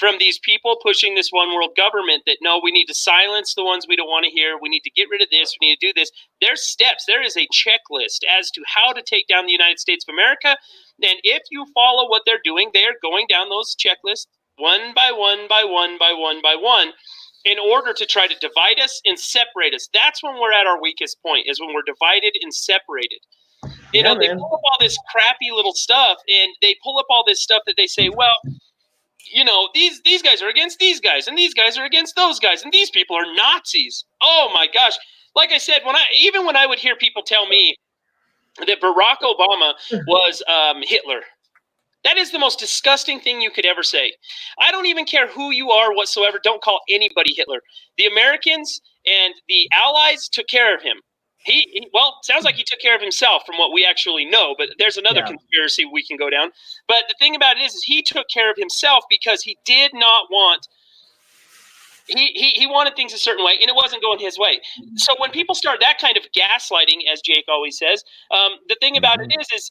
C: from these people pushing this one world government that, no, we need to silence the ones we don't want to hear. We need to get rid of this. We need to do this. There's steps. There is a checklist as to how to take down the United States of America. And if you follow what they're doing, they are going down those checklists one by one by one by one by one in order to try to divide us and separate us. That's when we're at our weakest point, is when we're divided and separated. You know, they pull up all this crappy little stuff, and they pull up all this stuff that they say, well, you know, these guys are against these guys, and these guys are against those guys, and these people are Nazis. Oh my gosh. Like I said, when I would hear people tell me that Barack Obama was Hitler, that is the most disgusting thing you could ever say. I don't even care who you are whatsoever. Don't call anybody Hitler. The Americans and the Allies took care of him. Well, sounds like he took care of himself from what we actually know, but there's another conspiracy we can go down. But the thing about it is he took care of himself because he did not want – he wanted things a certain way, and it wasn't going his way. So when people start that kind of gaslighting, as Jake always says, the thing about it is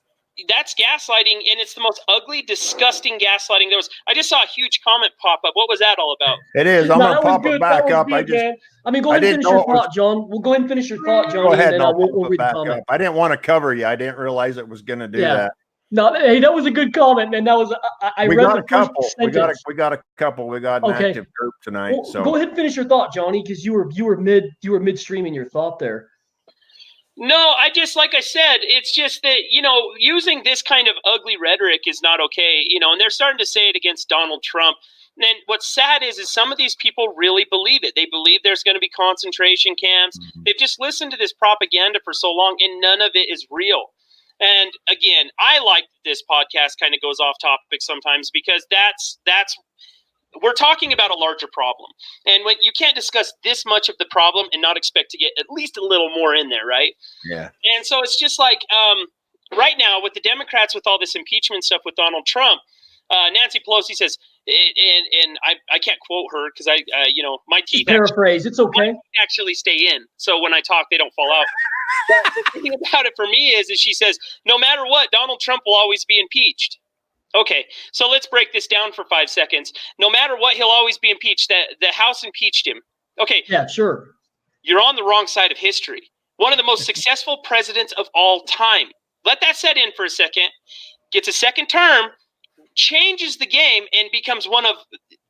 C: that's gaslighting, and it's the most ugly, disgusting gaslighting there was. I just saw a huge comment pop up. What was that all about?
B: It is. I'm going to pop it back up.
A: Go ahead and finish your thought, John. We'll go ahead and finish your thought, John.
B: Go ahead, and
A: we'll read the comment.
B: I didn't want to cover you. I didn't realize it was going to do that.
A: No, hey, that was a good comment, man. That was
B: we got a couple. We got a couple. We got an active group tonight.
A: Well,
B: so
A: go ahead and finish your thought, Johnny, because you were midstreaming your thought there.
C: No, I just, like I said, it's just that, you know, using this kind of ugly rhetoric is not okay, you know, and they're starting to say it against Donald Trump. And then what's sad is some of these people really believe it. They believe there's going to be concentration camps. They've just listened to this propaganda for so long, and none of it is real. And again, I like this podcast kind of goes off topic sometimes, because that's we're talking about a larger problem. And when you can't discuss this much of the problem and not expect to get at least a little more in there, right?
B: Yeah.
C: And so it's just like right now with the Democrats, with all this impeachment stuff with Donald Trump, Nancy Pelosi says, and I can't quote her because you know, my teeth
A: paraphrase. It's okay.
C: Actually stay in. So when I talk, they don't fall out. But the thing about it for me is she says, no matter what, Donald Trump will always be impeached. Okay, so let's break this down for 5 seconds. No matter what, he'll always be impeached. The House impeached him. Okay.
A: Yeah, sure.
C: You're on the wrong side of history. One of the most successful presidents of all time. Let that set in for a second. Gets a second term, changes the game, and becomes one of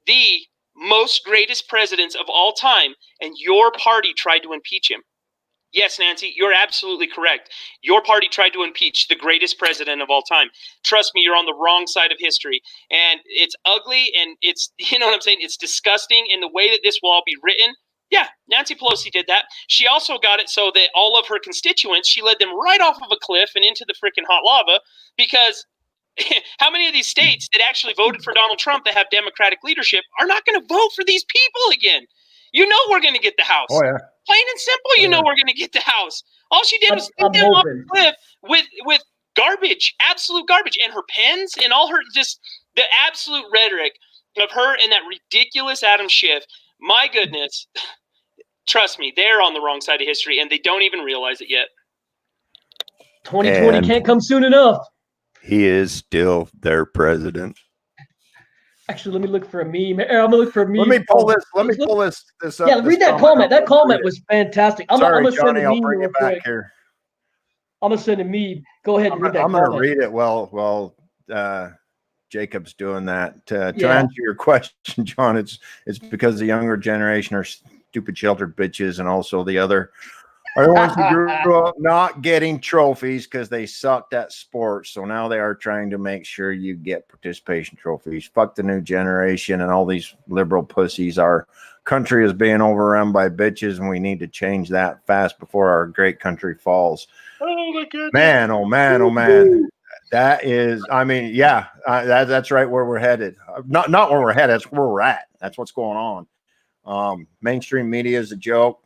C: the most greatest presidents of all time, and your party tried to impeach him. Yes, Nancy, you're absolutely correct. Your party tried to impeach the greatest president of all time. Trust me, you're on the wrong side of history. And it's ugly, and it's, you know what I'm saying? It's disgusting in the way that this will all be written. Yeah, Nancy Pelosi did that. She also got it so that all of her constituents, she led them right off of a cliff and into the freaking hot lava, because How many of these states that actually voted for Donald Trump that have Democratic leadership are not going to vote for these people again? You know we're going to get the House.
B: Oh yeah.
C: Plain and simple, you know we're going to get the House. All she did was
A: I'm
C: sit down off
A: hoping.
C: the cliff with garbage, absolute garbage, and her pens and all her just the absolute rhetoric of her and that ridiculous Adam Schiff. My goodness, trust me, they're on the wrong side of history, and they don't even realize it yet.
A: 2020
B: And
A: can't come soon enough.
B: he is still their president.
A: Actually, let me look for a meme. I'm gonna look for a meme.
B: Let me pull this up.
A: Yeah,
B: this
A: read that comment. That comment was fantastic. I'm
B: Sorry,
A: gonna send
B: Johnny,
A: a
B: I'll
A: meme
B: bring
A: real
B: it back
A: quick.
B: here.
A: I'm gonna send a meme. Go ahead and read that
B: I'm
A: comment.
B: going to read it while Jacob's doing that. To
A: Yeah.
B: answer your question, John, it's because the younger generation are stupid sheltered bitches, and also the other are the ones who grew up not getting trophies because they sucked at sports. So now they are trying to make sure you get participation trophies. Fuck the new generation and all these liberal pussies. Our country is being overrun by bitches, and we need to change that fast before our great country falls.
C: Oh my goodness.
B: Man, oh man, oh man. That is, I mean, yeah, that's right where we're headed. Not where we're headed, that's where we're at. That's what's going on. Mainstream media is a joke.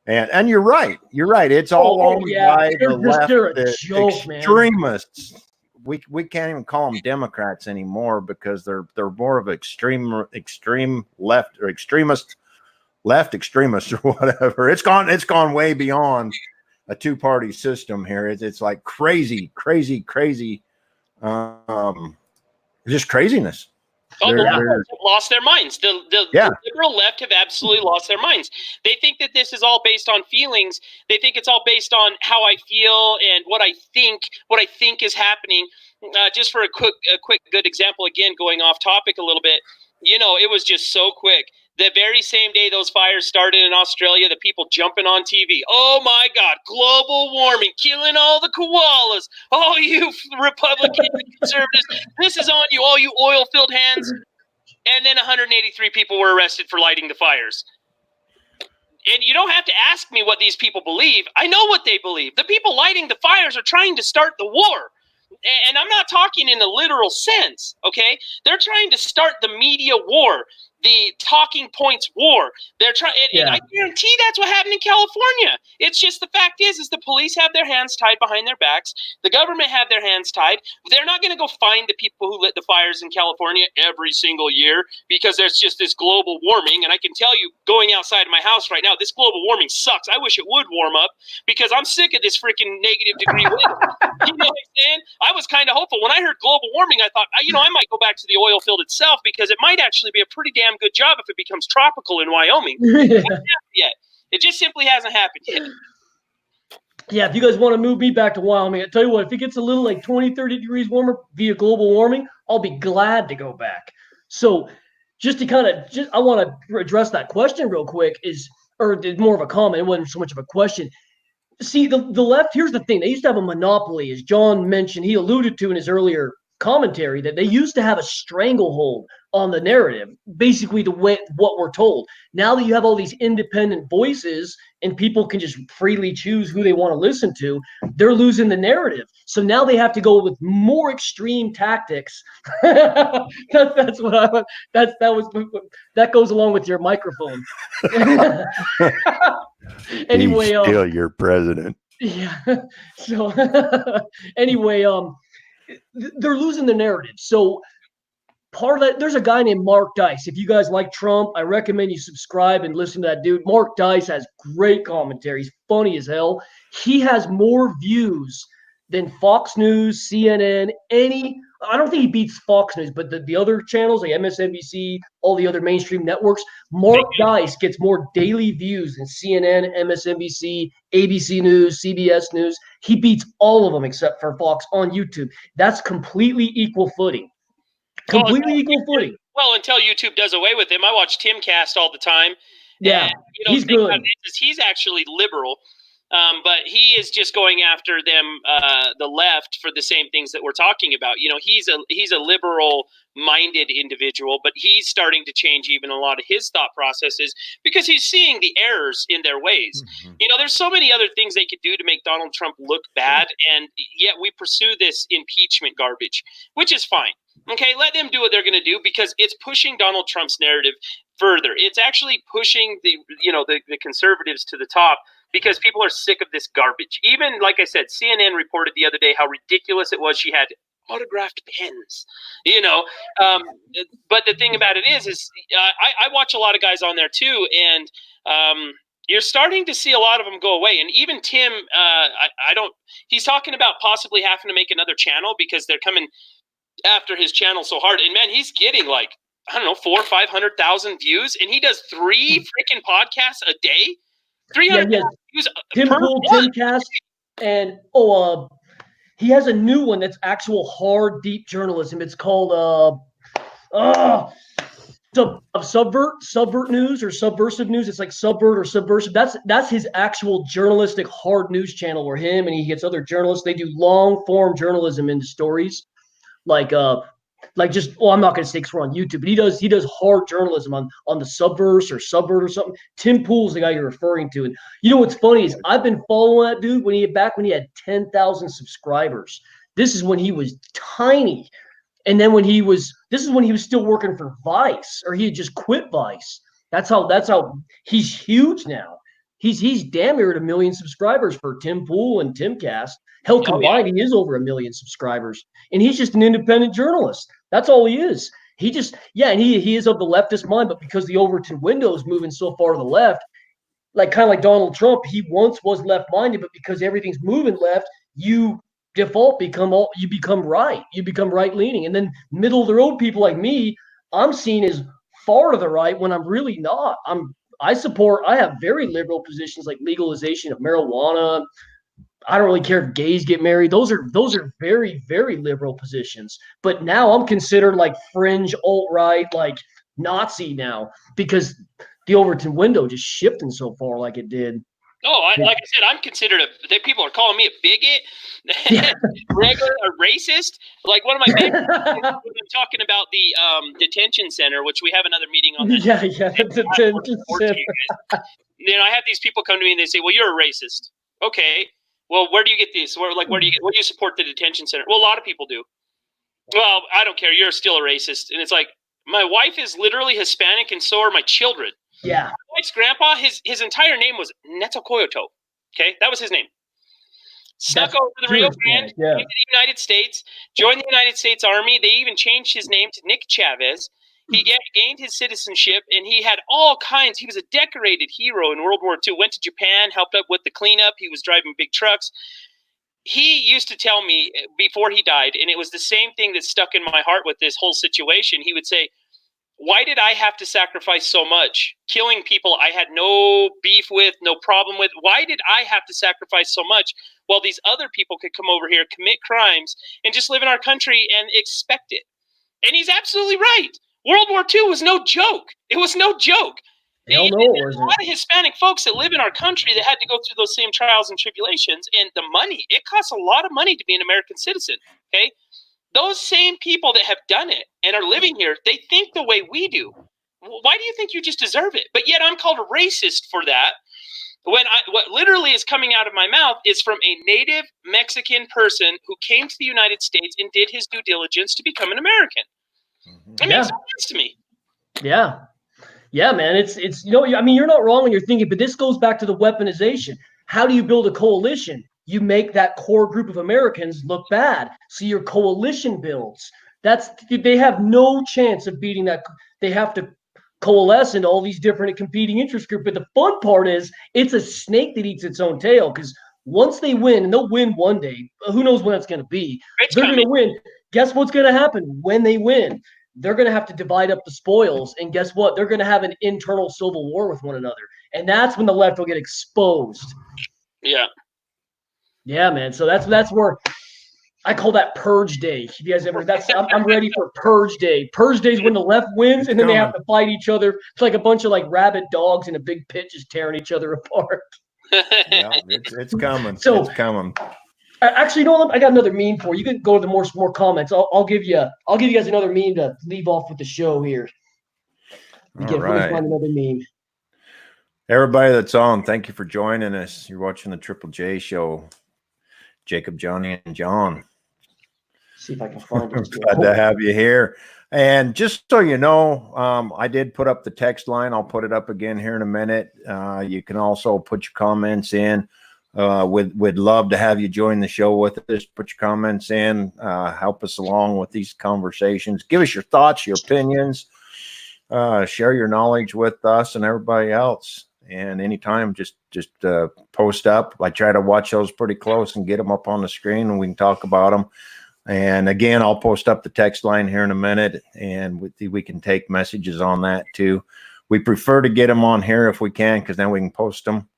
B: And you're right. You're right. It's all owned by the left, the extremists. We can't even call them Democrats anymore because they're more of extreme left or extremist extremists or whatever. It's gone way beyond a two-party system here. It's like crazy, just craziness.
C: They're lost their minds. The liberal left have absolutely lost their minds. They think that this is all based on feelings. They think it's all based on how I feel and what I think is happening. Just for a quick good example, again, going off topic a little bit, it was just so quick. The very same day those fires started in Australia, the people jumping on TV. Oh my God, global warming, killing all the koalas. Oh, you Republicans and conservatives, this is on you, all you oil-filled hands. And then 183 people were arrested for lighting the fires. And you don't have to ask me what these people believe. I know what they believe. The people lighting the fires are trying to start the war. And I'm not talking in a literal sense, okay? They're trying to start the media war, the talking points war. They're trying, and I guarantee that's what happened in California. It's just the fact is the police have their hands tied behind their backs. The government have their hands tied. They're not going to go find the people who lit the fires in California every single year because there's just this global warming. And I can tell you, going outside of my house right now, this global warming sucks. I wish it would warm up because I'm sick of this freaking negative degree weather. You know what I'm saying? I was kind of hopeful. When I heard global warming, I thought, I might go back to the oil field itself because it might actually be a pretty damn good job if it becomes tropical in Wyoming. It hasn't happened yet. It just simply hasn't happened yet.
A: Yeah, if you guys want to move me back to Wyoming, I tell you what, if it gets a little like 20, 30 degrees warmer via global warming, I'll be glad to go back. So just to I want to address that question real quick or more of a comment. It wasn't so much of a question. See, the left, here's the thing. They used to have a monopoly, as John mentioned. He alluded to in his earlier commentary that they used to have a stranglehold on the narrative, basically what we're told. Now that you have all these independent voices and people can just freely choose who they want to listen to, they're losing the narrative. So now they have to go with more extreme tactics. That's what I want. That goes along with your microphone. Anyway,
B: he's still your president.
A: Yeah. So anyway, they're losing the narrative. So part of that, there's a guy named Mark Dice. If you guys like Trump, I recommend you subscribe and listen to that dude. Mark Dice has great commentary. He's funny as hell. He has more views than Fox News, CNN, I don't think he beats Fox News, but the other channels like MSNBC, all the other mainstream networks, Mark Dice gets more daily views than CNN, MSNBC, ABC News, CBS News. He beats all of them except for Fox on YouTube. That's completely equal footing. Equal footing.
C: Well, until YouTube does away with him. I watch Timcast all the time.
A: Yeah,
C: and,
A: he's good.
C: He's actually liberal. But he is just going after them, the left, for the same things that we're talking about. You know, he's a liberal-minded individual, but he's starting to change even a lot of his thought processes because he's seeing the errors in their ways.
B: Mhm.
C: You know, there's so many other things they could do to make Donald Trump look bad, and yet we pursue this impeachment garbage, which is fine. Okay, let them do what they're going to do because it's pushing Donald Trump's narrative further. It's actually pushing the conservatives to the top because people are sick of this garbage. Even, like I said, CNN reported the other day how ridiculous it was. She had autographed pens, you know. But the thing about it is I watch a lot of guys on there too, and you're starting to see a lot of them go away. And even Tim, he's talking about possibly having to make another channel because they're coming after his channel so hard. And man, he's getting like, I don't know, 400,000 or 500,000 views, and he does 3 freaking podcasts a day. 300 views
A: Tim
C: per
A: Pool,
C: one.
A: Timcast, and he has a new one that's actual hard, deep journalism. It's called Subvert News or Subversive News. It's like Subvert or Subversive. That's his actual journalistic hard news channel where him and he gets other journalists. They do long form journalism into stories. I'm not going to say because we're on YouTube, but he does hard journalism on the Subverse or Subvert or something. Tim Pool's the guy you're referring to. And you know what's funny is I've been following that dude when he had 10,000 subscribers. This is when he was tiny. And then this is when he was still working for Vice, or he had just quit Vice. That's how he's huge now. He's damn near at 1 million subscribers for Tim Pool and Timcast. Hell, combined, he is over 1 million subscribers, and he's just an independent journalist. That's all he is. He is of the leftist mind, but because the Overton window is moving so far to the left, kind of like Donald Trump, he once was left-minded, but because everything's moving left, you become right. You become right-leaning, and then middle-of-the-road people like me, I'm seen as far to the right when I'm really not. I have very liberal positions like legalization of marijuana. I don't really care if gays get married. Those are very, very liberal positions. But now I'm considered like fringe alt-right, like Nazi now, because the Overton window just shifting so far like it did.
C: Oh, like I said, I'm considered people are calling me a bigot, a racist. Like one of my favorites, when I'm talking about the detention center, which we have another meeting on that.
A: The detention center.
C: You know, I have these people come to me and they say, "Well, you're a racist." Okay. Well, where do you get these? Where do you support the detention center? Well, a lot of people do. Well, I don't care. You're still a racist. And it's like, my wife is literally Hispanic, and so are my children.
A: Yeah.
C: My wife's grandpa, his entire name was Neto Coyoto. Okay, that was his name. Snuck over the Rio Grande, came to the United States, joined the United States Army. They even changed his name to Nick Chavez. He gained his citizenship, and he had all kinds. He was a decorated hero in World War II. Went to Japan, helped up with the cleanup. He was driving big trucks. He used to tell me before he died, and it was the same thing that stuck in my heart with this whole situation. He would say, "Why did I have to sacrifice so much? Killing people I had no beef with, no problem with. Why did I have to sacrifice so much while these other people could come over here, commit crimes, and just live in our country and expect it?" And he's absolutely right. World War II was no joke. It was no joke.
A: Hell no,
C: there's a lot of Hispanic folks that live in our country that had to go through those same trials and tribulations. And the money, it costs a lot of money to be an American citizen. Okay. Those same people that have done it and are living here, they think the way we do. Why do you think you just deserve it? But yet I'm called a racist for that. What literally is coming out of my mouth is from a native Mexican person who came to the United States and did his due diligence to become an American. It makes sense to me.
A: Yeah. Yeah, man. It's you're not wrong when you're thinking, but this goes back to the weaponization. How do you build a coalition? You make that core group of Americans look bad. So your coalition builds. They have no chance of beating that. They have to coalesce into all these different competing interest groups. But the fun part is it's a snake that eats its own tail, because once they win, and they'll win one day, who knows when it's going to be, they're going to win. Guess what's going to happen when they win? They're going to have to divide up the spoils. And guess what? They're going to have an internal civil war with one another. And that's when the left will get exposed.
C: Yeah.
A: Yeah, man. So that's where I call that purge day. If you guys ever, I'm ready for purge day. Purge day is when the left wins, and then they have to fight each other. It's like a bunch of like rabid dogs in a big pit just tearing each other apart.
B: Yeah, it's coming.
A: So-
B: it's coming.
A: Actually, you know what? I got another meme for you. You can go to the more comments. I'll give you guys another meme to leave off with the show here.
B: All
A: Let me
B: right.
A: find another meme.
B: Everybody that's on, thank you for joining us. You're watching the Triple J show. Jacob, Jonny, and John.
A: See if I can find it.
B: Glad to have you here. And just so you know, I did put up the text line. I'll put it up again here in a minute. You can also put your comments in. We'd love to have you join the show with us. Put your comments in. Help us along with these conversations. Give us your thoughts, your opinions. Share your knowledge with us and everybody else. And anytime, just post up. I try to watch those pretty close and get them up on the screen, and we can talk about them. And again, I'll post up the text line here in a minute, and we can take messages on that too. We prefer to get them on here if we can, because then we can post them.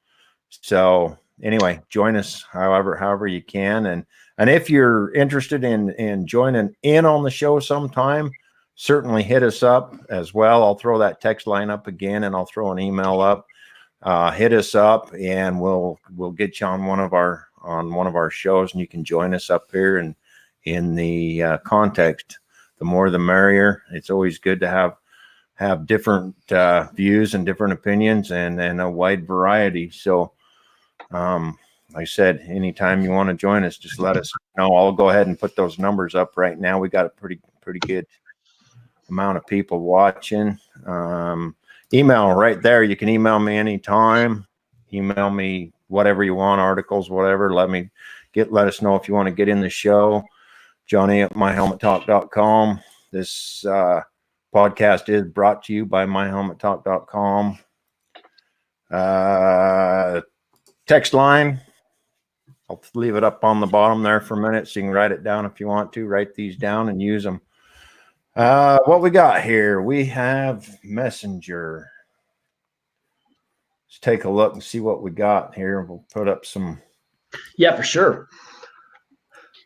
B: So anyway, join us however you can. And if you're interested in joining in on the show sometime, certainly hit us up as well. I'll throw that text line up again, and I'll throw an email up. Hit us up, and we'll get you on one of our shows, and you can join us up here. And in the context, the more the merrier. It's always good to have different views and different opinions, and a wide variety. So, like I said, anytime you want to join us, just let us know. I'll go ahead and put those numbers up right now. We got a pretty good amount of people watching. Email right there. You can email me anytime. Email me whatever you want, articles, whatever. Let us know if you want to get in the show. Jonny at myhelmettalk.com. This podcast is brought to you by myhelmettalk.com. Text line. I'll leave it up on the bottom there for a minute so you can write it down if you want to. Write these down and use them. What we got here? We have Messenger. Let's take a look and see what we got here. We'll put up some.
A: Yeah, for sure.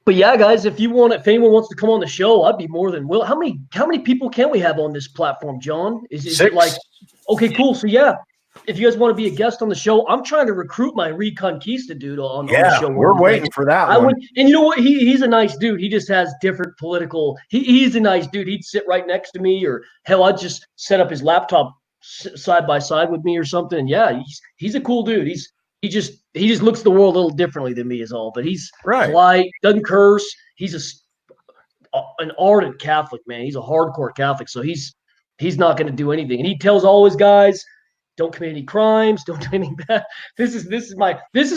A: But yeah, guys, if anyone wants to come on the show, I'd be more than willing. How many people can we have on this platform, John? Is it like, okay, cool. So yeah, if you guys want to be a guest on the show, I'm trying to recruit my Reconquista dude on the show.
B: We're waiting for that one.
A: And you know what? He's a nice dude. He just has different political. He's a nice dude. He'd sit right next to me, or hell, I'd just set up his laptop side by side with me or something. Yeah, he's a cool dude. He just looks at the world a little differently than me is all. But he's polite, doesn't curse. He's an ardent Catholic, man. He's a hardcore Catholic, so he's not going to do anything. And he tells all his guys, don't commit any crimes, don't do anything bad. This is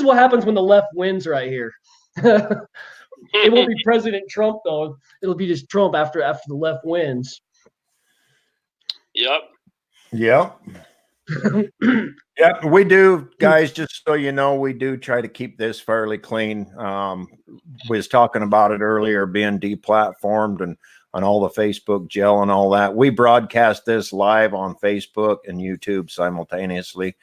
A: what happens when the left wins right here. It won't be President Trump though. It'll be just Trump after the left wins.
C: Yep.
B: Yeah, we do, guys. Just so you know, we do try to keep this fairly clean. We was talking about it earlier, being deplatformed and on all the Facebook gel and all that. We broadcast this live on Facebook and YouTube simultaneously,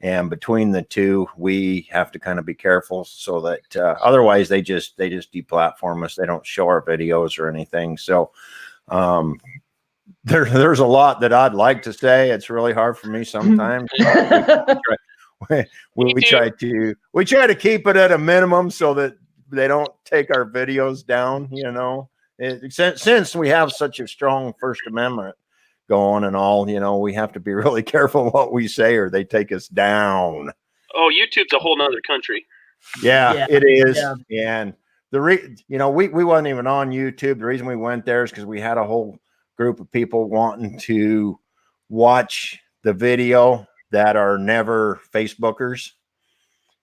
B: and between the two, we have to kind of be careful so that otherwise they just deplatform us. They don't show our videos or anything. So. There's a lot that I'd like to say. It's really hard for me sometimes. we try to keep it at a minimum so that they don't take our videos down. You know, since we have such a strong First Amendment going and all, you know, we have to be really careful what we say or they take us down.
C: Oh, YouTube's a whole nother country.
B: Yeah, it is. Yeah. And we wasn't even on YouTube. The reason we went there is because we had a whole group of people wanting to watch the video that are never Facebookers.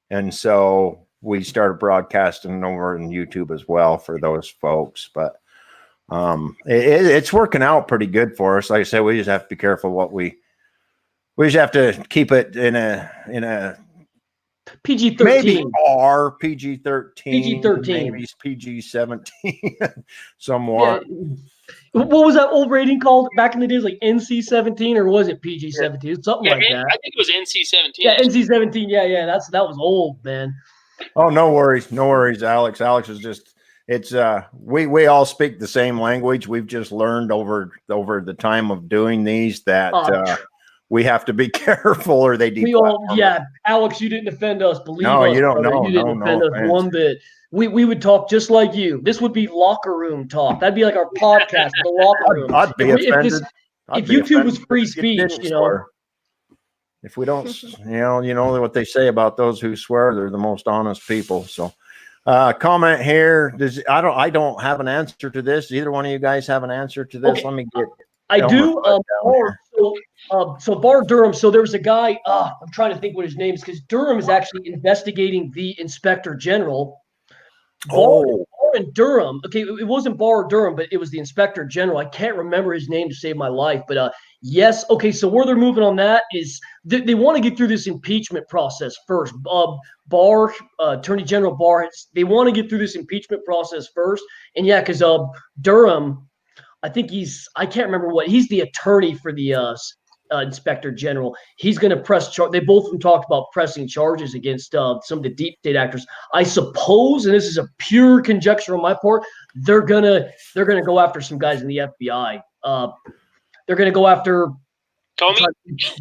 B: And so we started broadcasting over on YouTube as well for those folks. But it's working out pretty good for us. Like I said, we just have to be careful what we just have to keep it in a
A: PG-13.
B: Maybe R, PG-13.
A: PG-13.
B: Maybe PG-17 somewhat.
A: Yeah. What was that old rating called back in the days? Like NC-17 or was it PG-17? Something like that.
C: I think it was NC-17.
A: Yeah, NC-17. Yeah. That was old, man.
B: Oh, no worries, Alex. Alex is just we all speak the same language. We've just learned over the time of doing these that we have to be careful or they deplatform.
A: Alex, you didn't offend us. Believe
B: No,
A: us,
B: you don't
A: brother.
B: know.
A: You didn't offend us one bit. We would talk just like you. This would be locker room talk. That'd be like our podcast, the locker room.
B: I'd be offended.
A: If YouTube was free speech,
B: if we don't, you know what they say about those who swear, they're the most honest people. So, comment here. I don't have an answer to this. Either one of you guys have an answer to this? Okay. Let me get.
A: I do. So Bar Durham. So there was a guy. I'm trying to think what his name is because Durham is actually investigating the Inspector General. Bar and Durham. Okay, it wasn't Bar Durham, but it was the Inspector General. I can't remember his name to save my life, but yes. Okay, so where they're moving on that is they want to get through this impeachment process first. Barr, Attorney General Barr, they want to get through this impeachment process first, and because Durham, I think I can't remember he's the attorney for the Inspector General. He's going to press charge. They both of them talked about pressing charges against some of the deep state actors. I suppose, and this is a pure conjecture on my part, they're gonna go after some guys in the FBI. They're gonna go after
C: Comey.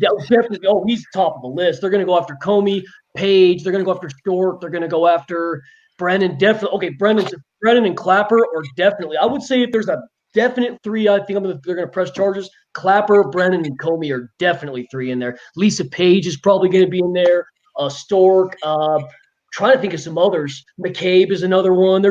A: Definitely. Oh, he's top of the list. They're gonna go after Comey, Page. Gonna go after Stork. They're gonna go after Brennan. Definitely. Okay, Brennan and Clapper are definitely. I would say if there's a definite three, I think they're going to press charges. Clapper, Brennan, and Comey are definitely three in there. Lisa Page is probably going to be in there. Stork. Trying to think of some others. McCabe is another one.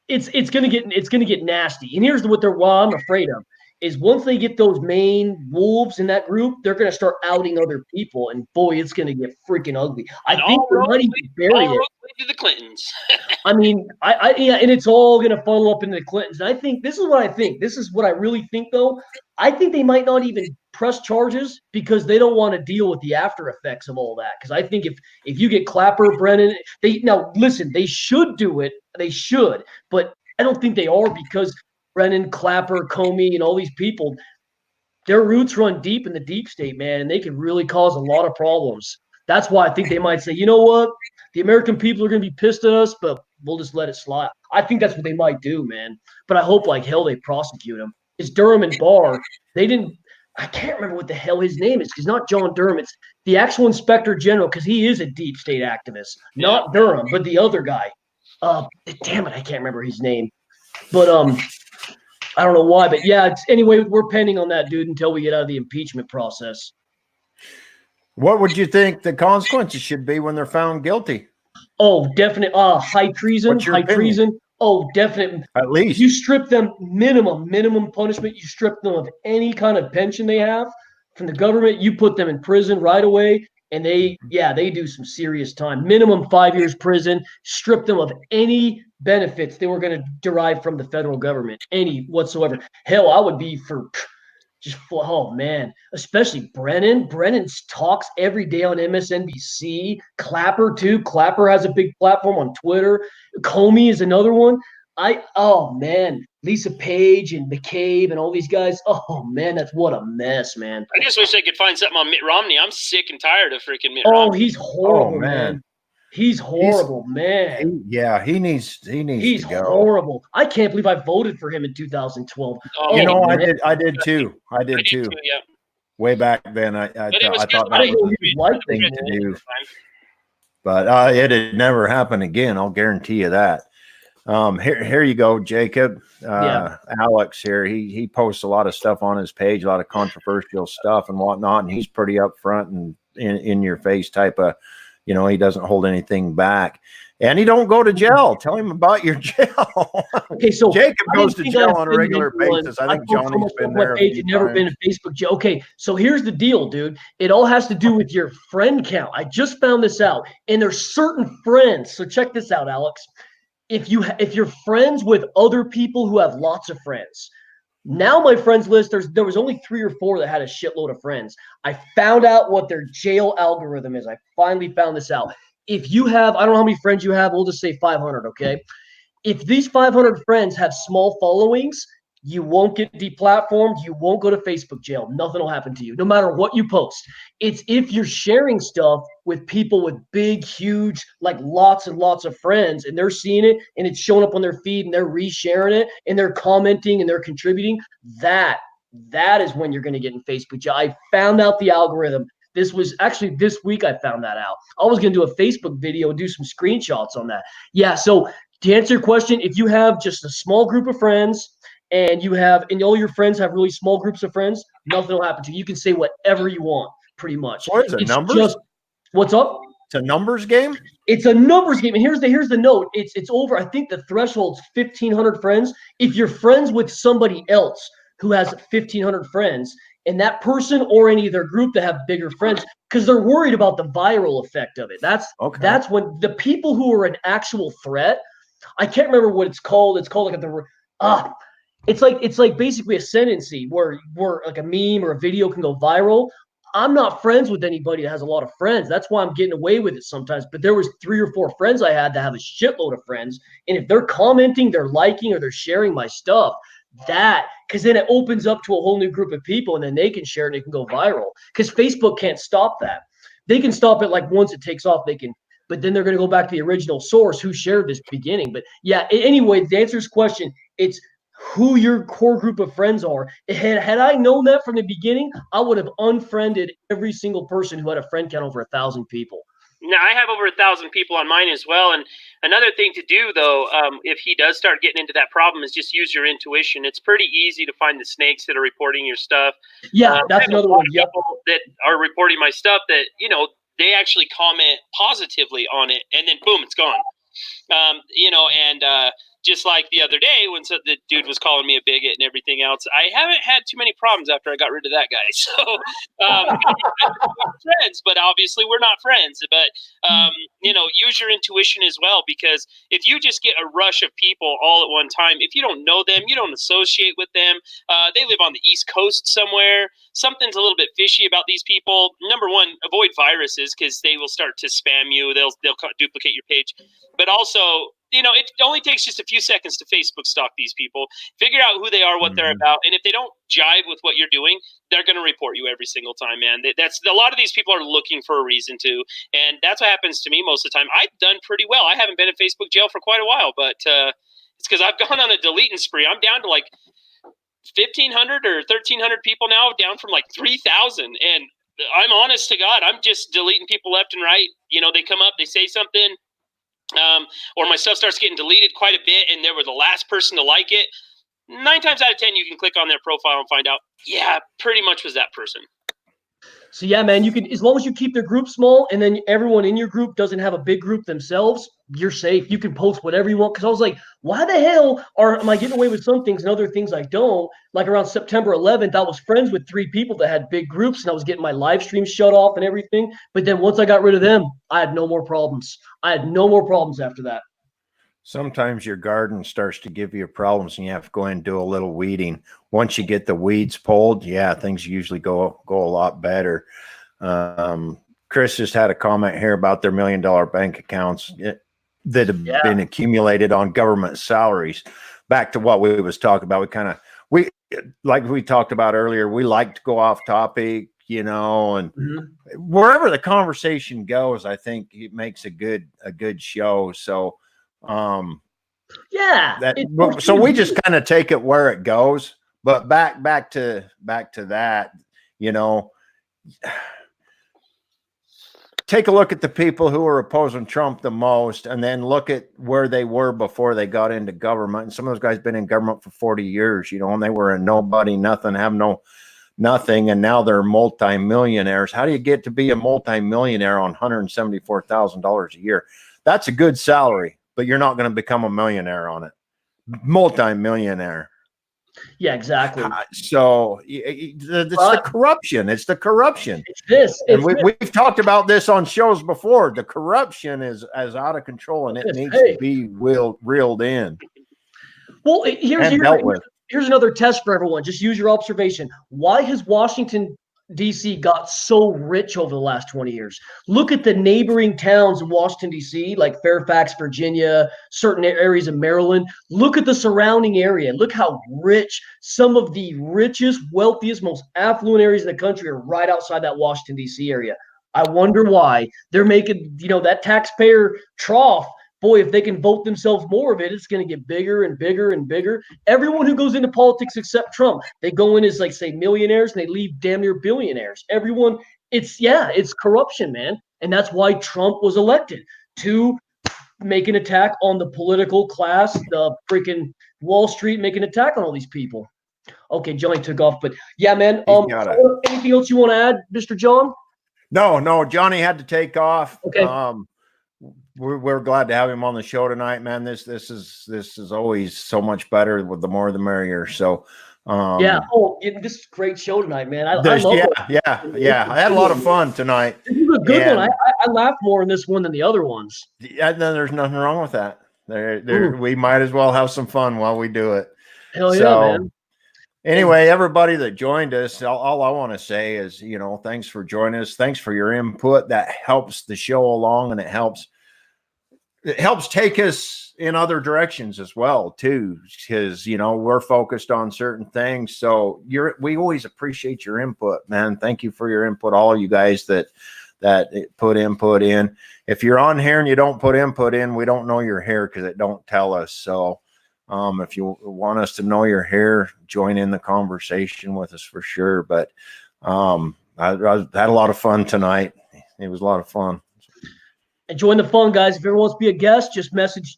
A: It's going to get nasty. And here's what I'm afraid of is once they get those main wolves in that group, they're going to start outing other people, and boy, it's going to get freaking ugly. I think they might even bury it.
C: To the Clintons.
A: I mean, and it's all going to funnel up into the Clintons. And I think this is what I think. This is what I really think, though. I think they might not even press charges because they don't want to deal with the after effects of all that. Because I think if you get Clapper, Brennan, they should do it. They should, but I don't think they are because Brennan, Clapper, Comey, and all these people, their roots run deep in the deep state, man, and they can really cause a lot of problems. That's why I think they might say, you know what? The American people are going to be pissed at us, but we'll just let it slide. I think that's what they might do, man. But I hope like hell they prosecute him. It's Durham and Barr. I can't remember what the hell his name is because not John Durham. It's the actual Inspector General because he is a deep state activist. Not Durham, but the other guy. Damn it, I can't remember his name. But I don't know why. But anyway, we're pending on that, dude, until we get out of the impeachment process.
B: What would you think the consequences should be when they're found guilty?
A: Oh, definite. High treason. High treason. Oh, definite.
B: At least
A: you strip them minimum punishment. You strip them of any kind of pension they have from the government. You put them in prison right away, and they do some serious time. Minimum 5 years prison. Strip them of any benefits they were going to derive from the federal government, any whatsoever. Hell, I would be for. Oh man, especially Brennan. Brennan talks every day on MSNBC. Clapper too. Clapper has a big platform on Twitter. Comey is another one. Lisa Page and McCabe and all these guys. Oh man, that's what a mess, man.
C: I just wish I could find something on Mitt Romney. I'm sick and tired of freaking Mitt Romney.
A: Oh, he's horrible, man. He's horrible, man.
B: He needs
A: He's
B: to go.
A: Horrible. I can't believe I voted for him in 2012.
B: I did too. Yeah. Way back then, I thought that was the right thing to do. But it had never happened again. I'll guarantee you that. Here you go, Jacob. Alex here. He posts a lot of stuff on his page, a lot of controversial stuff and whatnot, and he's pretty upfront and in your face type of. He doesn't hold anything back. And he don't go to jail. Tell him about your jail.
A: Okay, so
B: Jacob goes to jail on a regular basis. I think Jonny's been there.
A: You've never been in Facebook jail. Okay, so here's the deal, dude. It all has to do with your friend count. I just found this out. And there's certain friends. So check this out, Alex. If you're friends with other people who have lots of friends. Now my friends list, there was only 3 or 4 that had a shitload of friends. I found out what their jail algorithm is. I finally found this out. If you have, I don't know how many friends you have, we'll just say 500, okay? If these 500 friends have small followings, you won't get deplatformed. You won't go to Facebook jail. Nothing will happen to you, no matter what you post. It's if you're sharing stuff with people with big, huge, like lots and lots of friends, and they're seeing it, and it's showing up on their feed, and they're resharing it, and they're commenting, and they're contributing. that is when you're going to get in Facebook jail. I found out the algorithm. This was actually this week I found that out. I was going to do a Facebook video and do some screenshots on that. Yeah, so to answer your question, if you have just a small group of friends and all your friends have really small groups of friends, nothing will happen to you. You can say whatever you want, pretty much.
B: So is it numbers?
A: What's up?
B: It's a numbers game?
A: It's a numbers game. And here's the note. It's over. I think the threshold's 1,500 friends. If you're friends with somebody else who has 1,500 friends, and that person or any of their group that have bigger friends, because they're worried about the viral effect of it. That's when the people who are an actual threat. I can't remember what it's called. It's called like it's like basically ascendancy where like a meme or a video can go viral. I'm not friends with anybody that has a lot of friends. That's why I'm getting away with it sometimes. But there was 3 or 4 friends I had that have a shitload of friends. And if they're commenting, they're liking, or they're sharing my stuff, because then it opens up to a whole new group of people, and then they can share and it can go viral. Because Facebook can't stop that. They can stop it like once it takes off, but then they're going to go back to the original source who shared this beginning. But yeah, anyway, to answer this question, it's who your core group of friends are. Had I known that from the beginning, I would have unfriended every single person who had a friend count over 1,000 people.
C: Now, I have over 1,000 people on mine as well. And another thing to do, though, if he does start getting into that problem, is just use your intuition. It's pretty easy to find the snakes that are reporting your stuff.
A: Yeah, that's another one. Yep.
C: People that are reporting my stuff that, they actually comment positively on it, and then boom, it's gone. Just like the other day when the dude was calling me a bigot and everything else, I haven't had too many problems after I got rid of that guy. So we're friends, but obviously we're not friends. But, use your intuition as well, because if you just get a rush of people all at one time, if you don't know them, you don't associate with them, they live on the East Coast somewhere, something's a little bit fishy about these people. Number one, avoid viruses because they will start to spam you. They'll duplicate your page. But also, it only takes just a few seconds to Facebook stalk these people, figure out who they are, what they're about. And if they don't jive with what you're doing, they're going to report you every single time, man. That's a lot of these people are looking for a reason to. And that's what happens to me most of the time. I've done pretty well. I haven't been in Facebook jail for quite a while, but it's because I've gone on a deleting spree. I'm down to like 1,500 or 1,300 people now, down from like 3,000. And I'm honest to God, I'm just deleting people left and right. They come up, they say something, or my stuff starts getting deleted quite a bit, and they were the last person to like it. 9 times out of 10, you can click on their profile and find out, yeah, pretty much was that person.
A: So yeah, man, you can, as long as you keep their group small and then everyone in your group doesn't have a big group themselves, you're safe. You can post whatever you want. Because I was like, why the hell am I getting away with some things and other things I don't? Like around September 11th, I was friends with 3 people that had big groups, and I was getting my live stream shut off and everything. But then once I got rid of them, I had no more problems. I had no more problems after that.
B: Sometimes your garden starts to give you problems and you have to go in and do a little weeding. Once you get the weeds pulled, yeah, things usually go a lot better. Chris just had a comment here about their $1 million bank accounts that have been accumulated on government salaries. Back to what we was talking about, like we talked about earlier, we like to go off topic, and wherever the conversation goes, I think it makes a good show. So so we just kind of take it where it goes. But back to that, take a look at the people who are opposing Trump the most, and then look at where they were before they got into government. And some of those guys been in government for 40 years, and they were a nobody, nothing, nothing, and now they're multimillionaires. How do you get to be a multimillionaire on $174,000 a year? That's a good salary, but you're not going to become a millionaire on it. Multimillionaire.
A: Yeah, exactly.
B: So it's the corruption. It's the corruption.
A: It's this.
B: And we've talked about this on shows before. The corruption is out of control, and it needs to be reeled in.
A: Well, here's another test for everyone. Just use your observation. Why has Washington, D.C. got so rich over the last 20 years? Look at the neighboring towns in Washington, D.C., like Fairfax, Virginia, certain areas of Maryland. Look at the surrounding area. Look how rich some of the richest, wealthiest, most affluent areas in the country are right outside that Washington, D.C. area. I wonder why they're making, that taxpayer trough boy, if they can vote themselves more of it, it's going to get bigger and bigger and bigger. Everyone who goes into politics except Trump, they go in as, like, say, millionaires, and they leave damn near billionaires. Everyone, it's corruption, man. And that's why Trump was elected, to make an attack on the political class, the freaking Wall Street, make an attack on all these people. Okay, Johnny took off, but yeah, man. Anything else you want to add, Mr. John?
B: No, Johnny had to take off.
A: Okay.
B: We're glad to have him on the show tonight, man. This is always so much better. With the more the merrier. So
A: this is a great show tonight, man. I love it.
B: Yeah. I had a lot of fun tonight.
A: This is a good one. I laughed more in this one than the other ones.
B: Yeah, no, there's nothing wrong with that. We might as well have some fun while we do it.
A: Hell yeah, man.
B: Anyway, everybody that joined us, all I want to say is, thanks for joining us. Thanks for your input. That helps the show along, and it helps take us in other directions as well, too, because, we're focused on certain things. So we always appreciate your input, man. Thank you for your input, all of you guys that put input in. If you're on here and you don't put input in, we don't know you're here because it don't tell us. So if you want us to know you're here, join in the conversation with us for sure. But I had a lot of fun tonight. It was a lot of fun.
A: And join the fun, guys. If everyone wants to be a guest, just message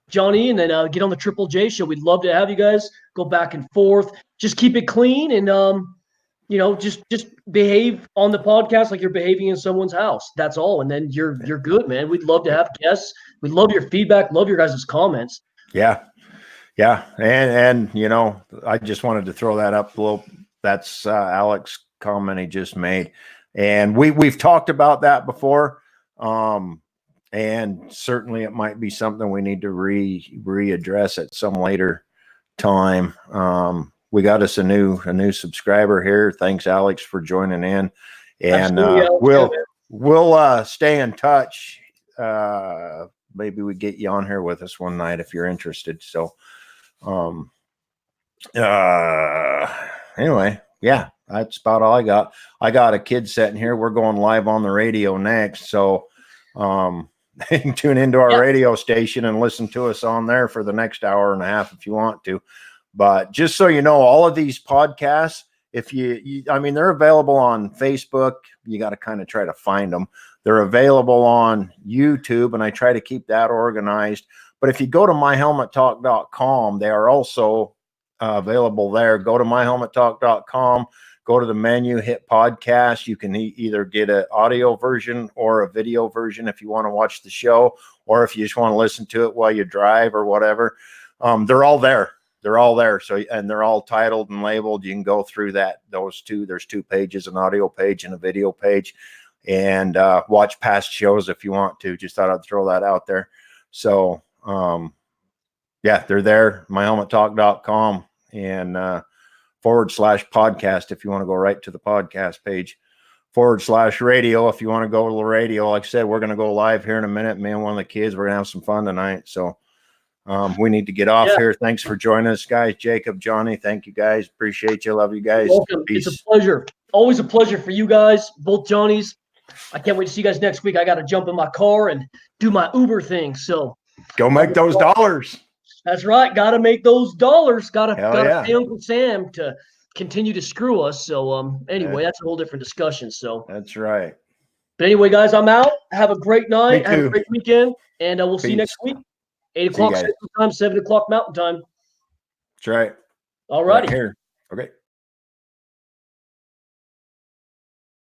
A: Johnny, and then get on the Triple J show. We'd love to have you guys go back and forth. Just keep it clean, and just behave on the podcast like you're behaving in someone's house. That's all, and then you're good, man. We'd love to have guests. We'd love your feedback. Love your guys' comments.
B: Yeah, and I just wanted to throw that up a little. That's Alex's comment he just made. And we've talked about that before, and certainly it might be something we need to readdress at some later time. We got us a new subscriber here. Thanks, Alex, for joining in, and we'll stay in touch. Maybe we get you on here with us one night if you're interested. So, anyway, yeah. That's about all I got. I got a kid sitting here. We're going live on the radio next. So tune into our radio station and listen to us on there for the next hour and a half if you want to. But just so you know, all of these podcasts, if they're available on Facebook. You got to kind of try to find them. They're available on YouTube, and I try to keep that organized. But if you go to myhelmettalk.com, they are also available there. Go to myhelmettalk.com. Go to the menu, hit podcast. You can either get an audio version or a video version if you want to watch the show, or if you just want to listen to it while you drive or whatever. They're all there. They're all there. So, and they're all titled and labeled. You can go through those two. There's 2 pages, an audio page and a video page, and watch past shows if you want to. Just thought I'd throw that out there. So, they're there. myhelmettalk.com and /podcast if you want to go right to the podcast page, /radio if you want to go to the radio. Like I said, we're going to go live here in a minute. Me and one of the kids, we're going to have some fun tonight. So we need to get off here. Thanks for joining us, guys. Jacob, Johnny, thank you guys. Appreciate you. Love you guys.
A: It's a pleasure. Always a pleasure for you guys, both Johnnies. I can't wait to see you guys next week. I got to jump in my car and do my Uber thing. So
B: go make those dollars.
A: That's right. Got to make those dollars. Got to pay Uncle Sam to continue to screw us. So anyway, that's a whole different discussion. So
B: that's right.
A: But anyway, guys, I'm out. Have a great night. Have a great weekend. And we'll see you next week. 8 o'clock Central Time, 7 o'clock Mountain Time.
B: That's right.
A: All righty.
B: Right here. Okay.